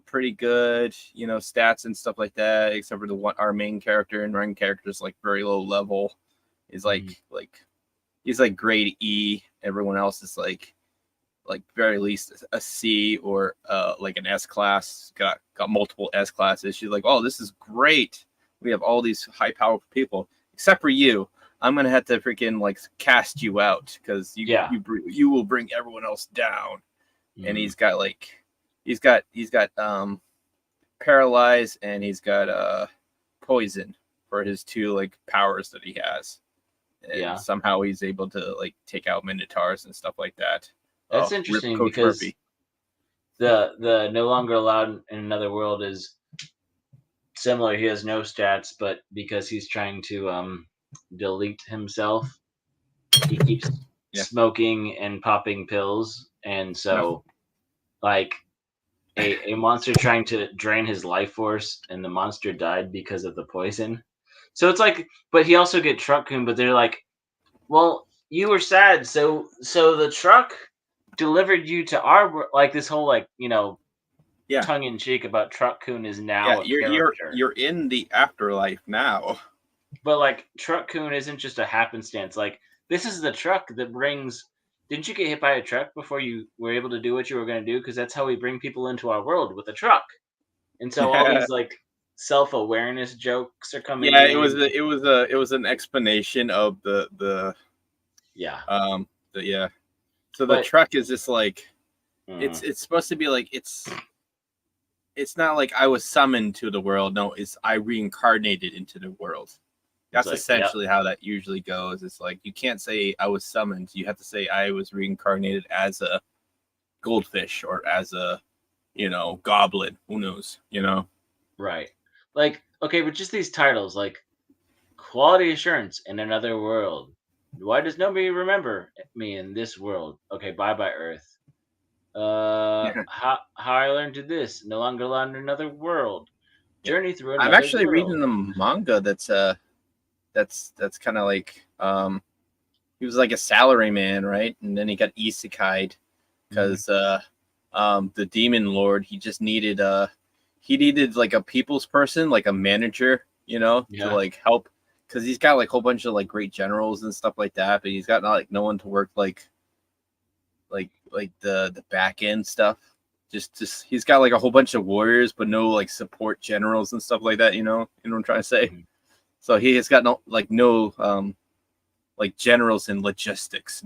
pretty good, stats and stuff like that, except for the one our main character and running character is like very low level. Is Mhm. like he's like grade E. Everyone else is like very least a C or like an S class. Got multiple S classes. She's like, oh, this is great. We have all these high powerful people, except for you. I'm gonna have to freaking like cast you out because Yeah. you will bring everyone else down. And Mhm. he's got paralyzed, and he's got poison for his two like powers that he has, and Yeah. somehow he's able to like take out minotaurs and stuff like that. That's Oh, rip interesting Coach because Murphy. the no longer allowed in another world is similar. He has no stats, but because he's trying to delete himself, he keeps Yeah. smoking and popping pills, and No. so like a monster trying to drain his life force, and the monster died because of the poison. So it's like, but he also get truck coon, but they're like, well, you were sad, so the truck delivered you to like this whole like Yeah. tongue in cheek about truck coon is Yeah. now a You're character. you're in the afterlife now. But like Truck Coon isn't just a happenstance. Like this is the truck that brings. Didn't you get hit by a truck before you were able to do what you were going to do? Because that's how we bring people into our world with a truck. And so all Yeah. these like self-awareness jokes are coming Yeah, in. it was an explanation of Yeah, yeah. So the but truck is just like mm, it's supposed to be like it's not like I was summoned to the world. No, it's I reincarnated into the world. it's That's like, yep, essentially how that usually goes. It's like you can't say I was summoned. You have to say I was reincarnated as a goldfish or as a, goblin. Who knows? right. Like, okay, but just these titles, like quality assurance in another world. Why does nobody remember me in this world? Okay, bye bye Earth. Yeah. How I learned to do this. No longer allowed in another world. Yeah. Journey through I'm another actually world. reading the manga that's kind of like he was like a salary man, right? And then he got isekai'd because the demon lord he needed like a people's person, like a manager, to Yeah. like help because he's got like a whole bunch of like great generals and stuff like that, but he's got like no one to work like the back end stuff. Just he's got like a whole bunch of warriors, but no like support generals and stuff like that. You know what I'm trying to say? Mhm. So he has got no like generals in logistics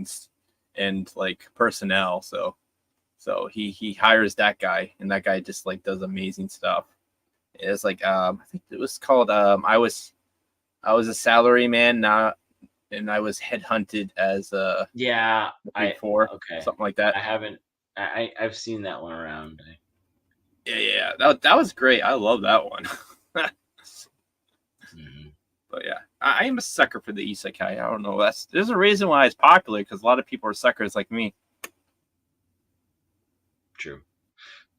and like personnel. So he hires that guy, and that guy just like does amazing stuff. It's like I think it was called I was a salary man now, and I was headhunted as Yeah. Big Four, Okay. something like that. I haven't. I've seen that one around. Yeah. That was great. I love that one. Mhm. But yeah, I am a sucker for the isekai. I don't know. There's a reason why it's popular because a lot of people are suckers like me. True.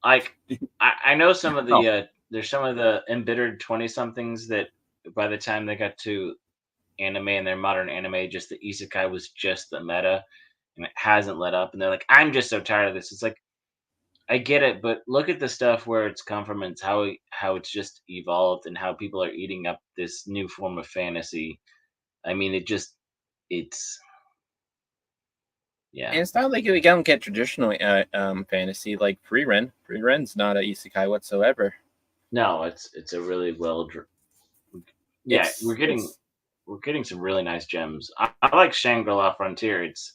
Like I know some of Oh, the there's some of the embittered 20 somethings that by the time they got to anime and their modern anime, just the isekai was just the meta and it hasn't let up. And they're like, I'm just so tired of this. It's like I get it, but look at the stuff where it's come from and it's how it's just evolved and how people are eating up this new form of fantasy. I mean, it's yeah. and it's not like we don't get traditional fantasy like Free Ren. Free Ren's not a isekai whatsoever. No, it's a really yeah, It's it's we're getting some really nice gems. I like Shangri-La Frontier. It's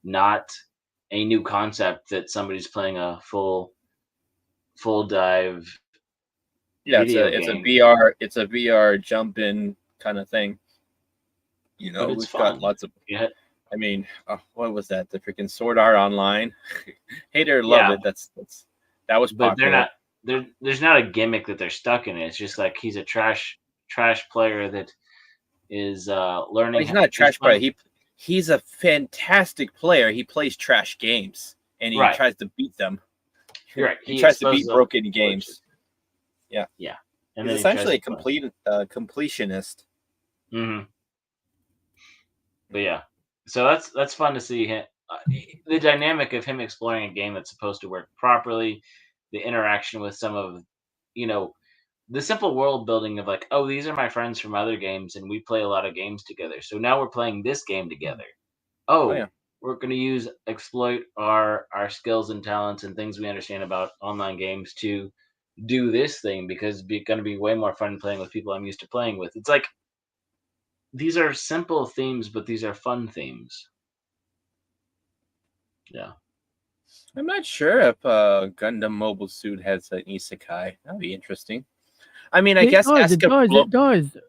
not a new concept that somebody's playing a full dive yeah, video it's a game, VR jump in kind of thing. but it's We've got fun. lots of. Yeah, I mean, what was that? The freaking Sword Art Online. Hate it or love yeah, it. That was but they're popular. not there's not a gimmick that they're stuck in. It's just like he's a trash player that is Well, learning he's not a he's trash player. fun. He's a fantastic player. He plays trash games and he Right. tries to beat them. You're right. He He tries to exposes beat all broken the glitches. games. Yeah, Yeah. And he's then he tries essentially to a play. completionist. Mhm. But yeah, so that's fun to see him. The dynamic of him exploring a game that's supposed to work properly, the interaction with some of, you know, the simple world building of like, oh, these are my friends from other games, and we play a lot of games together. So now we're playing this game together. Oh yeah, Oh, we're going to exploit our skills and talents and things we understand about online games to do this thing because it's going to be way more fun playing with people I'm used to playing with. It's like these are simple themes, but these are fun themes. Yeah. I'm not sure if Gundam Mobile Suit has an isekai. That'd be interesting. I mean, I It guess does, it does, it does. The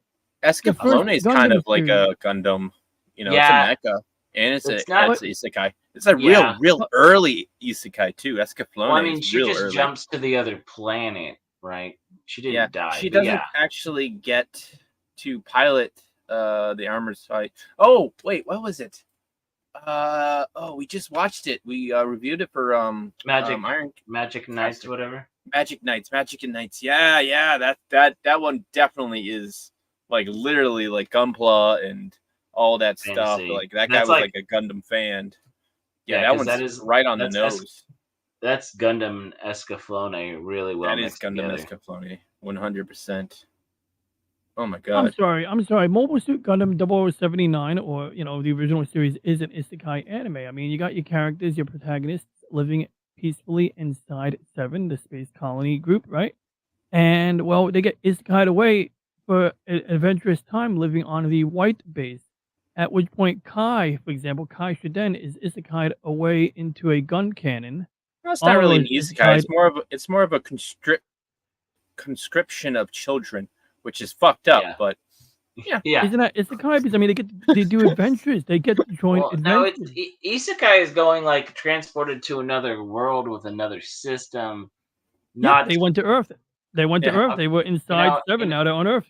first Escaflowne is kind Gundam of like series. a Gundam. It's a Yeah, mecha, and it's not. it's a isekai. It's a Yeah. real early isekai too. Well, I Escaflowne mean, is she real just early. jumps to the other planet, right? She Yeah, didn't die, she but doesn't yeah, actually get to pilot the armored fight. Oh wait, what was it? We just watched it. We reviewed it for magic, Iron magic knights, Castle. whatever. Magic and Knights. Yeah. That one definitely is like literally like Gunpla and all that stuff. Fantasy. Like that guy That's was like, like a Gundam fan. Yeah, yeah, that because one's right on the nose. that's Gundam Escaflowne really well That is mixed Gundam together. Escaflowne, 100%. Oh my I'm god. sorry, I'm sorry. Mobile Suit Gundam 0079, or the original series, is an isekai anime. I mean, you got your characters, your protagonists living peacefully inside Seven, the space colony group, right? and well, they get isekai away for an adventurous time living on the white base. At which point, Kai, for example, Kai Shiden is isekai away into a gun cannon. No, it's not really an Aro is isekai. It's more of a conscription of children, which is fucked up. Yeah. But Yeah. Isn't that isekai? Because I mean, they do adventures. They get to join Well, no, adventures. isekai is going like transported to another world with another system. Yeah, Not they went to Earth. They went to Yeah. Earth. They were inside Seven. Now they're on Earth.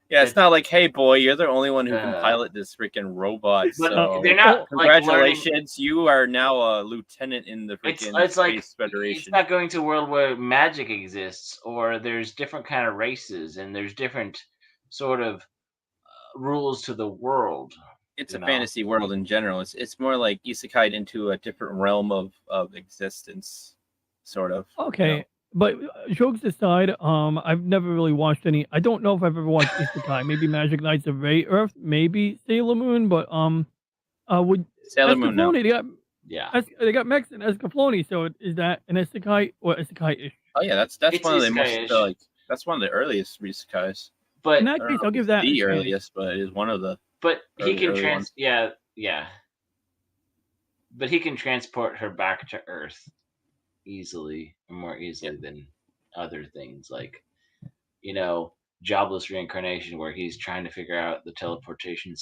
yeah, it's not like, hey boy, you're the only one who can Uh, pilot this freaking robot. but So they're not like learning. congratulations, you are now a lieutenant in the freaking It's like Space Federation. it's not going to a world where magic exists, or there's different kind of races, and there's different sort of rules to the world. It's you a know? fantasy world in general. It's more like isekai into a different realm of existence, sort of. Okay, know? but jokes aside, I've never really watched any. I don't know if I've ever watched isekai. Maybe Magic Knights of Ray Earth, maybe Sailor Moon, but would Sailor Moon, no. Escaflowne, Yeah. they got Mex and Escaflowne, so is that an isekai or isekai-ish? Oh yeah, that's It's one of the most isekai-ish. like that's one of the earliest isekais. But In that I don't case, know I'll if give it's that a the chance. earliest, but it is one of the. he can early ones. But he can transport her back to Earth easily, more easily than other things like, jobless reincarnation, where he's trying to figure out the teleportation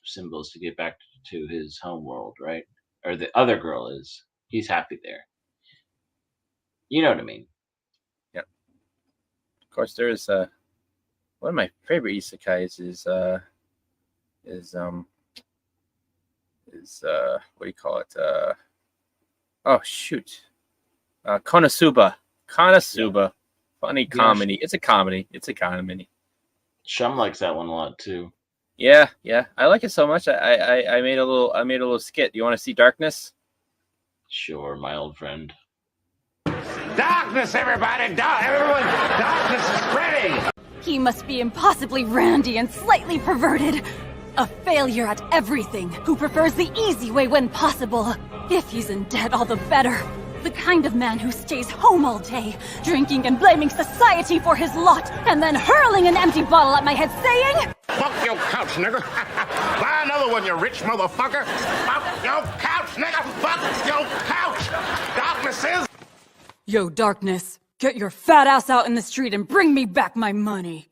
symbols to get back to his home world, right? Or the other girl is. He's happy there. You know what I mean? Of course, there is one of my favorite isekais is what do you call it? Oh shoot, Konosuba. Funny comedy. It's a comedy. Shum likes that one a lot too. Yeah. I like it so much. I made a little skit. You want to see Darkness? Sure, my old friend. Darkness, everybody! Everyone! Darkness is spreading! He must be impossibly randy and slightly perverted. A failure at everything, who prefers the easy way when possible. If he's in debt, all the better. The kind of man who stays home all day, drinking and blaming society for his lot, and then hurling an empty bottle at my head saying, Fuck your couch, nigga! Buy another one, you rich motherfucker! Fuck your couch, nigga! Fuck your couch! Darkness is... Yo, Darkness, get your fat ass out in the street and bring me back my money.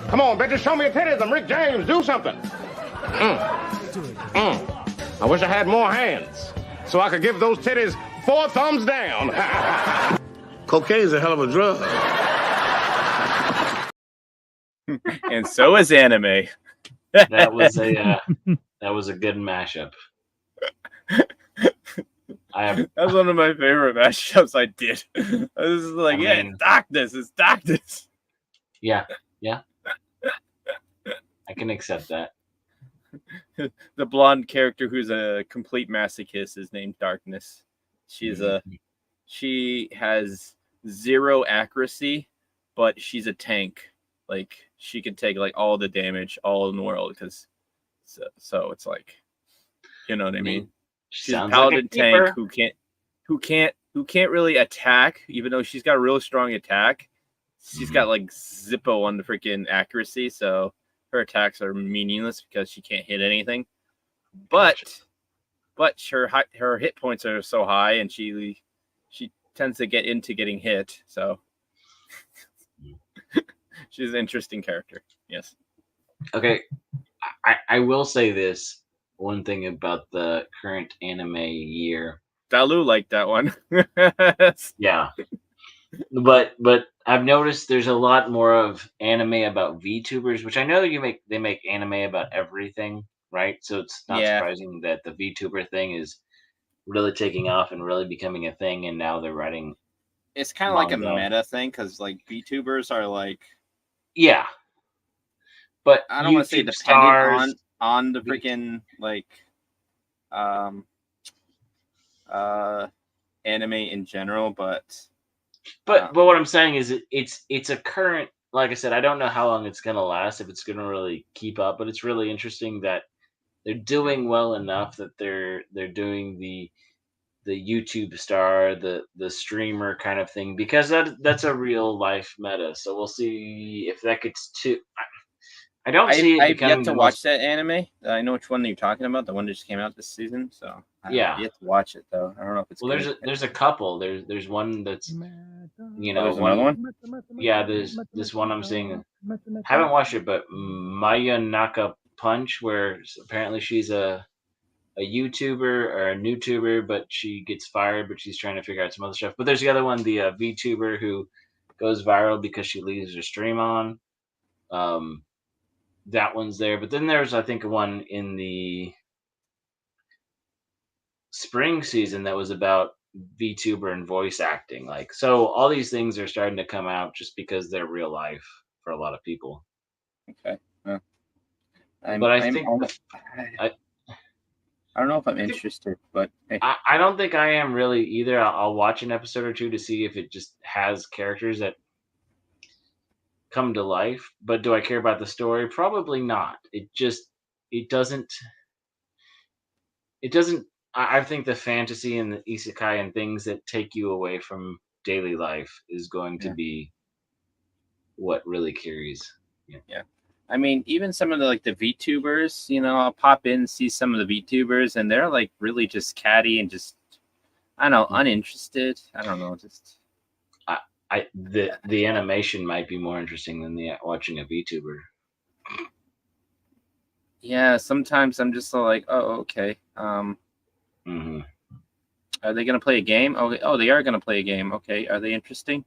Come on, bitch, show me your titties. I'm Rick James. Do something. I wish I had more hands so I could give those titties 4 thumbs down. Cocaine's a hell of a drug. And so is anime. That was a good mashup. That's one of my favorite mashups I did. I was just like, it's Darkness. Yeah. I can accept that. The blonde character who's a complete masochist is named Darkness. She has 0 accuracy, but she's a tank. Like she can take like all the damage all in the world because so it's like, you know what I mean? She's a paladin tank who can't really attack, even though she's got a real strong attack. She's got like Zippo on the freaking accuracy, so her attacks are meaningless because she can't hit anything. But her hit points are so high, and she tends to get into getting hit. So she's an interesting character. Yes. Okay, I will say this one thing about the current anime year. Dalu liked that one. Yeah. But I've noticed there's a lot more of anime about VTubers, which I know they make anime about everything, right? So it's not surprising that the VTuber thing is really taking off and really becoming a thing, and now they're writing. It's kind of like a meta thing because like VTubers are like, yeah, but I don't want to say dependent on the freaking like anime in general, but what I'm saying is it's a current. Like I said, I don't know how long it's gonna last, if it's gonna really keep up, but it's really interesting that they're doing well enough that they're doing the YouTube star, the streamer kind of thing, because that's a real life meta. So we'll see if that gets too. I don't see it I've yet becoming to the watch most. that anime. I know which one you're talking about. The one that just came out this season. So I've Yeah. yet to watch it though. I don't know if it's Well, good. there's a couple. There's one that's Oh, there's another one. Yeah, there's this one I'm seeing. Haven't watched it, but Maya Naka Punch, where apparently she's a YouTuber or a NewTuber, but she gets fired, but she's trying to figure out some other stuff. But there's the other one, the VTuber who goes viral because she leaves her stream on. That one's there. But then there's, I think, one in the spring season that was about VTuber and voice acting. Like, so all these things are starting to come out just because they're real life for a lot of people. Okay. Well, But I think I don't know if I'm interested, but hey. I don't think I am really either. I'll watch an episode or two to see if it just has characters that come to life. But do I care about the story? Probably not. It doesn't. I think the fantasy and the isekai and things that take you away from daily life is going to be what really carries. Yeah. I mean, even some of the the VTubers, I'll pop in and see some of the VTubers, and they're like really just catty and just, I don't know, uninterested. I don't know, just. The animation might be more interesting than watching a VTuber. Yeah, sometimes I'm just like, oh, okay. Are they gonna play a game? Oh, they are gonna play a game. Okay, are they interesting?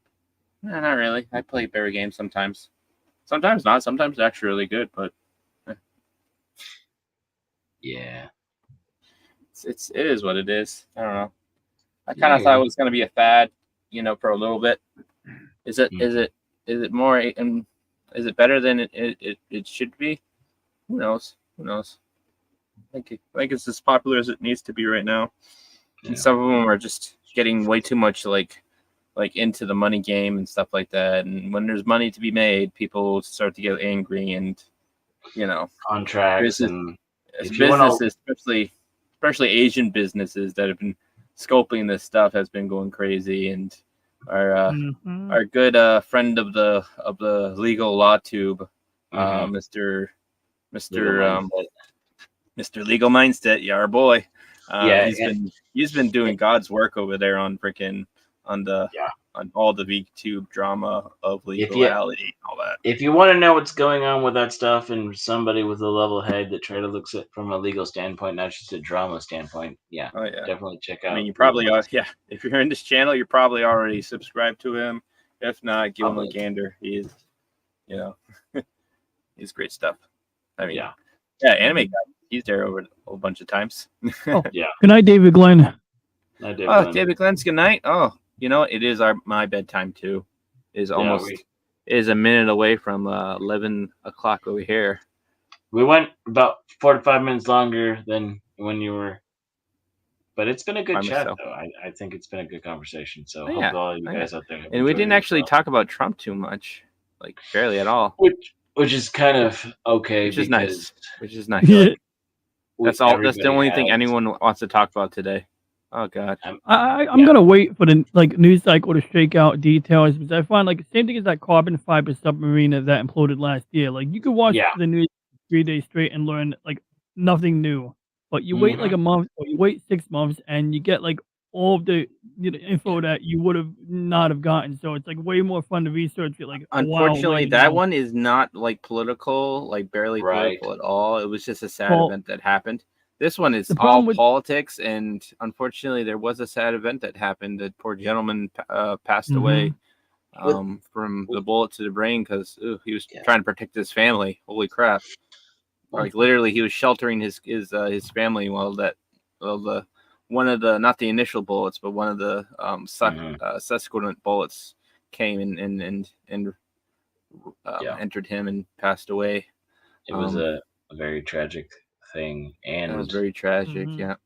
No, not really. I play better games sometimes. Sometimes not. Sometimes they're actually really good, but yeah, it is what it is. I don't know. I kind of thought it was gonna be a fad, for a little bit. Is it more and is it better than it should be? Who knows? I think it's as popular as it needs to be right now. And some of them are just getting way too much like into the money game and stuff like that. And when there's money to be made, people start to get angry and contracts businesses, especially Asian businesses that have been scoping this stuff has been going crazy. And our good friend of the legal law tube, Mr. Legal Mindset, yeah, our boy. He's been doing God's work over there on all the VTube drama of legality and all that. If you want to know what's going on with that stuff and somebody with a level head that try to look at it from a legal standpoint, not just a drama standpoint, definitely check out. I mean, you probably are. Yeah, if you're in this channel, you're probably already subscribed to him. If not, give him a gander. He's, he's great stuff. I mean, anime guy. He's there over a bunch of times. Good night, David Glenn. David Glenn's good night. Oh, it is my bedtime too. Is a minute away from 11 o'clock over here. We went about 4 to 5 minutes longer than when you were, but it's been a good chat though. I think it's been a good conversation. So hope all you guys out there. And we didn't actually talk about Trump too much, like barely at all. Which is kind of okay. Which is nice. That's all. That's the only thing anyone wants to talk about today. Oh God. I'm gonna wait for the news cycle to shake out details, because I find same thing as that carbon fiber submarine that imploded last year. You could watch the news 3 days straight and learn nothing new, but you wait a month or you wait 6 months and you get all of the info that you would have not have gotten. So it's way more fun to research it. Unfortunately, that one is not political, barely political at all. It was just a sad event that happened. This one is all politics, and unfortunately, there was a sad event that happened. The poor gentleman passed away from the bullet to the brain because he was trying to protect his family. Holy crap! Literally, he was sheltering his family while one of the, not the initial bullets, but one of the subsequent bullets came and entered him and passed away. It was a very tragic thing, and it was very tragic. Yeah,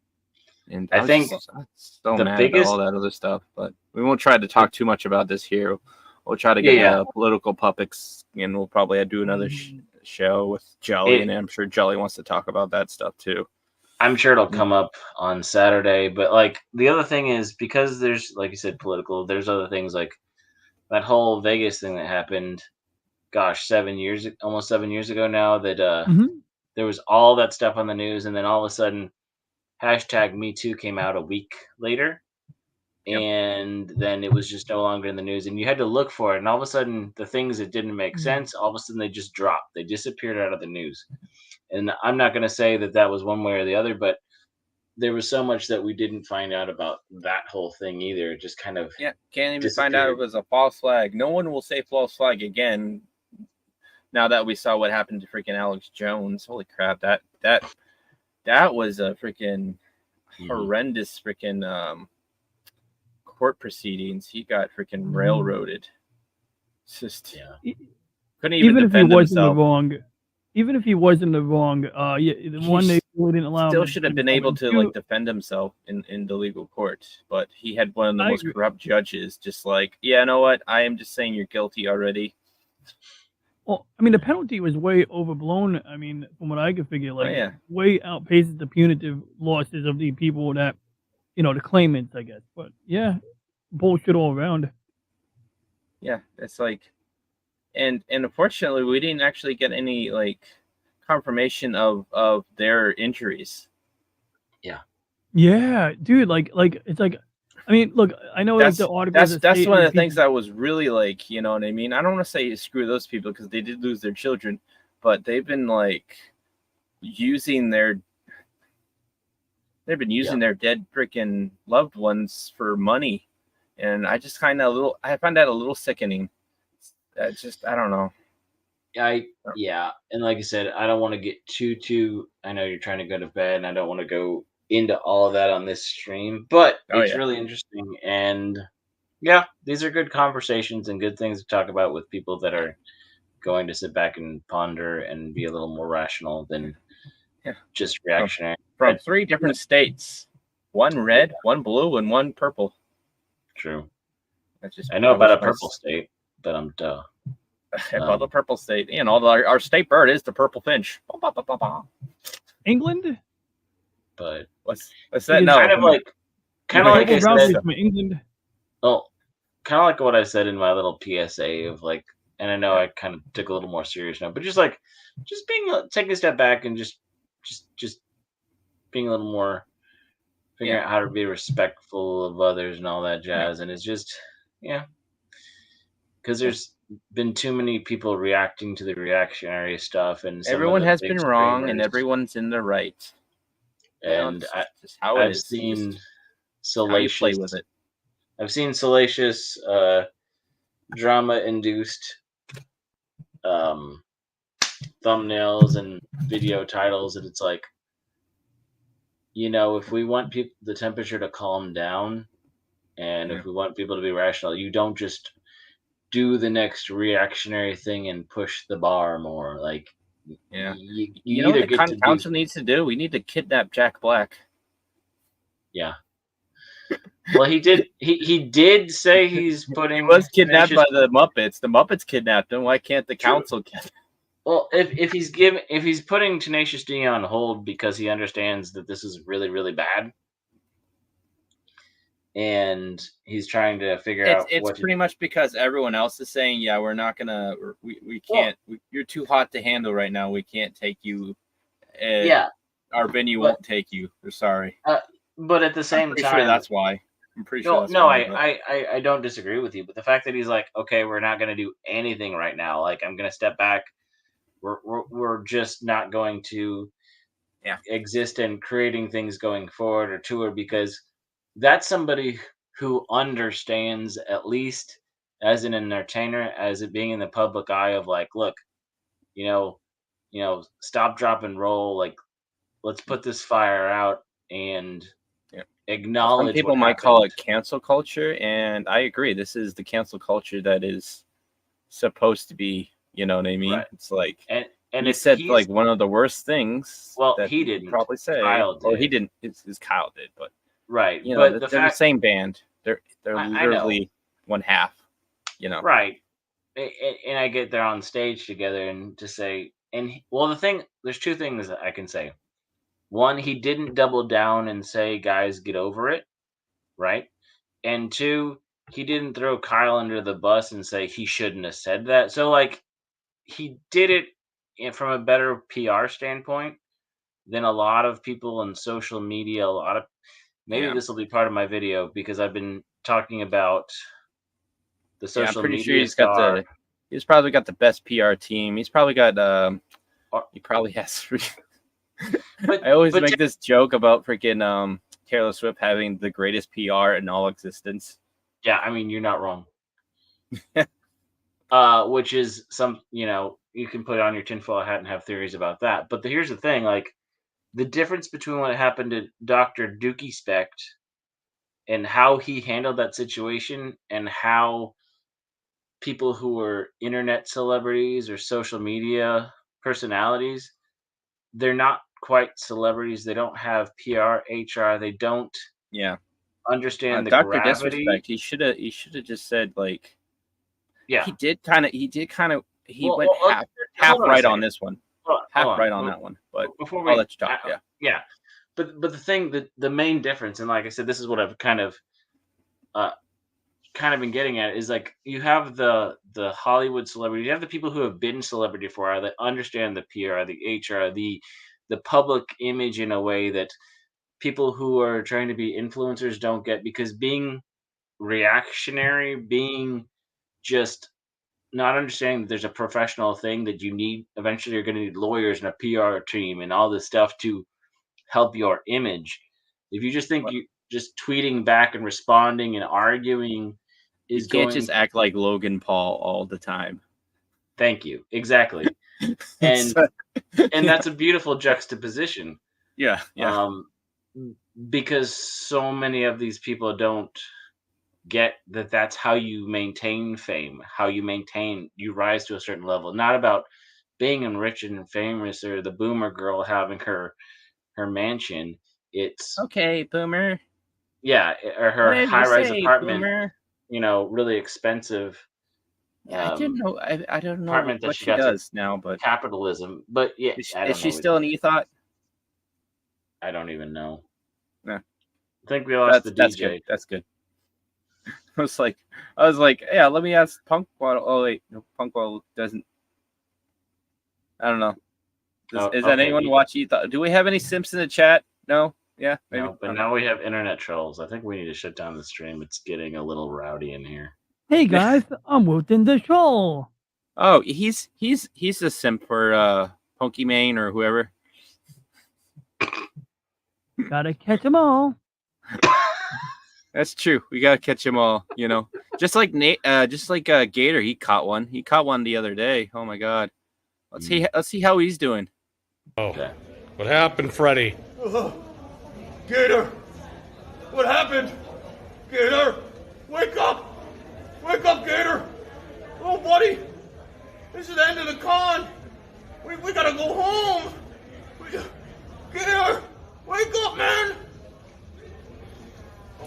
and I think so mad about all that other stuff, but we won't try to talk too much about this here. We'll try to get political puppets, and we'll probably do another show with Jelly, and I'm sure Jelly wants to talk about that stuff too. I'm sure it'll come up on Saturday. But like the other thing is because there's like you said political. There's other things like that whole Vegas thing that happened. Gosh, almost 7 years ago now. That Mhm. there was all that stuff on the news, and then all of a sudden, hashtag Me Too came out a week later, Yep. and then it was just no longer in the news, and you had to look for it. And all of a sudden, the things that didn't make sense, all of a sudden they just dropped. They disappeared out of the news. And I'm not going to say that that was one way or the other, but there was so much that we didn't find out about that whole thing either. It just kind of Yeah, can't even find out it disappeared. was a false flag. No one will say false flag again. Now that we saw what happened to freaking Alex Jones, holy crap! That was a freaking horrendous freaking court proceedings. He got freaking railroaded. It's just Yeah. couldn't even Even if he defend was in the himself. wrong, yeah, the one they really didn't allow Still him should have to been come able in. to Two, like defend himself in the legal court, but he had one of the I most agree. corrupt judges. Just like, yeah, you know what? I am just saying you're guilty already. Well, I mean, the penalty was way overblown. I mean, from what I could figure, Oh like yeah, way outpaces the punitive losses of the people that, the claimants, I guess. But yeah, bullshit all around. yeah. It's like, and unfortunately, we didn't actually get any like confirmation of their injuries. Yeah, dude, like it's like, I mean, look, I know like the articles that That's say one of like the things people. that was really like, you know what I mean. I don't want to say screw those people because they did lose their children, but they've been like using their their dead freaking loved ones for money, and I just I find that a little sickening. Just I don't know. Yeah, and like I said, I don't want to get too. I know you're trying to go to bed, and I don't want to go into all of that on this stream, but Oh it's yeah, really interesting, and yeah, these are good conversations and good things to talk about with people that are going to sit back and ponder and be a little more rational than yeah. just From, reactionary. from But three different states, one yeah, red, one blue, and one purple. true. That's just I know I about wish a my purple state, but I'm duh. about the purple state, and all our state bird is the purple finch. England? But What's that? Because No, the kind of like purple I grouse said, is from England. well, kind of like what I said in my little PSA of like, and I know Yeah. I kind of took a little more serious now, but just being taking a step back and just being a little more figuring out how to be respectful of others and all that jazz, and it's just yeah, because there's been too many people reacting to the reactionary stuff and some of Everyone the has big been wrong, and streamers, everyone's in the right. and It's just how it I've is. seen Just how you play salacious with it. I've seen salacious drama induced um thumbnails and video titles, and it's like, if we want the temperature to calm down, and Yeah. if we want people to be rational, you don't just do the next reactionary thing and push the bar more. Like, Yeah. you You know what either the get to do, council needs to do? We need to kidnap Jack Black. yeah. Well, he did say he's He putting was kidnapped Tenacious. by the Muppets. The Muppets kidnapped him. Why can't the True. council kidnap? Well, if he's putting Tenacious D on hold because he understands that this is really really bad, and he's trying to figure out It's what to. pretty much because everyone else is saying, yeah, we're not gonna, we can't. You're too hot to handle right now. We can't take you. Yeah, Our venue but won't take you. We're sorry. but at the I'm same pretty time, sure that's why. I'm pretty sure no, that's no, why. But I don't disagree with you. But the fact that he's like, okay, we're not going to do anything right now. Like, I'm going to step back. We're just not going to exist and creating things going forward or tour, because that's somebody who understands, at least as an entertainer, as it being in the public eye, of like, look, you know, stop, drop, and roll. Like, let's put this fire out and acknowledge some people what might call happened. it cancel culture, and I agree. This is the cancel culture that is supposed to be. You know what I mean? Right. It's like, and he said like one of the worst things. Well, that he didn't. probably say, Kyle or he did. didn't. It's Kyle did, but Right. they're But the same band. They're I know. literally one half. Right. And I get there on stage together and to say, there's two things that I can say. one, he didn't double down and say, guys, get over it, right? And two, he didn't throw Kyle under the bus and say he shouldn't have said that. So, like, he did it from a better PR standpoint than a lot of people on social media. A lot of maybe Yeah. this will be part of my video because I've been talking about the Yeah, I'm social pretty sure media star. he's probably got the best PR team. He's probably got he probably has I always make this joke about freaking Taylor Swift having the greatest PR in all existence. Yeah, I mean, you're not wrong. Which is you can put on your tinfoil hat and have theories about that. But here's the thing, like, the difference between what happened to Dr. Dookie Specht and how he handled that situation and how people who are internet celebrities or social media personalities, they're not quite celebrities. They don't have PR, HR. They don't understand the Dr. gravity. Disrespect. He should have just said, like, yeah. He went half on right on this one. Half right on that one. But before I'll let you talk. Yeah. But the thing that the main difference, and like I said, this is what I've kind of been getting at, is like you have the Hollywood celebrity, you have the people who have been celebrity for a while that understand the PR, the HR, the public image in a way that people who are trying to be influencers don't get, because being reactionary, being just not understanding that there's a professional thing that you need. Eventually, you're going to need lawyers and a PR team and all this stuff to help your image. If you just think you just tweeting back and responding and arguing is you can't just act like Logan Paul all the time. Thank you. Exactly. And that's a beautiful juxtaposition. Yeah. Because so many of these people don't get that that's how you maintain fame, how you rise to a certain level. Not about being rich and famous or the boomer girl having her mansion. It's okay, boomer. Yeah, or her high-rise apartment. Boomer? Really expensive. Yeah, I didn't know. I don't know apartment what she does now, but capitalism. But yeah, is she still an e-thought? I don't even know. Yeah, I think we lost the DJ. That's good. I was like, yeah, let me ask Punkwall. Oh wait, no, Punkwall doesn't. I don't know. Is that anyone watch e-thought? Do we have any simps in the chat? No. Yeah, maybe. No, but now we have internet trolls. I think we need to shut down the stream. It's getting a little rowdy in here. Hey guys, I'm Wilton the Troll. Oh, he's a simp for Pokimane or whoever. Gotta catch them all. That's true. We gotta catch them all. Just like Gator, he caught one. He caught one the other day. Oh my God. Let's see how he's doing. Oh, what happened, Freddy? Gator! What happened? Gator! Wake up! Wake up, Gator! Oh, buddy! This is the end of the con! We gotta go home!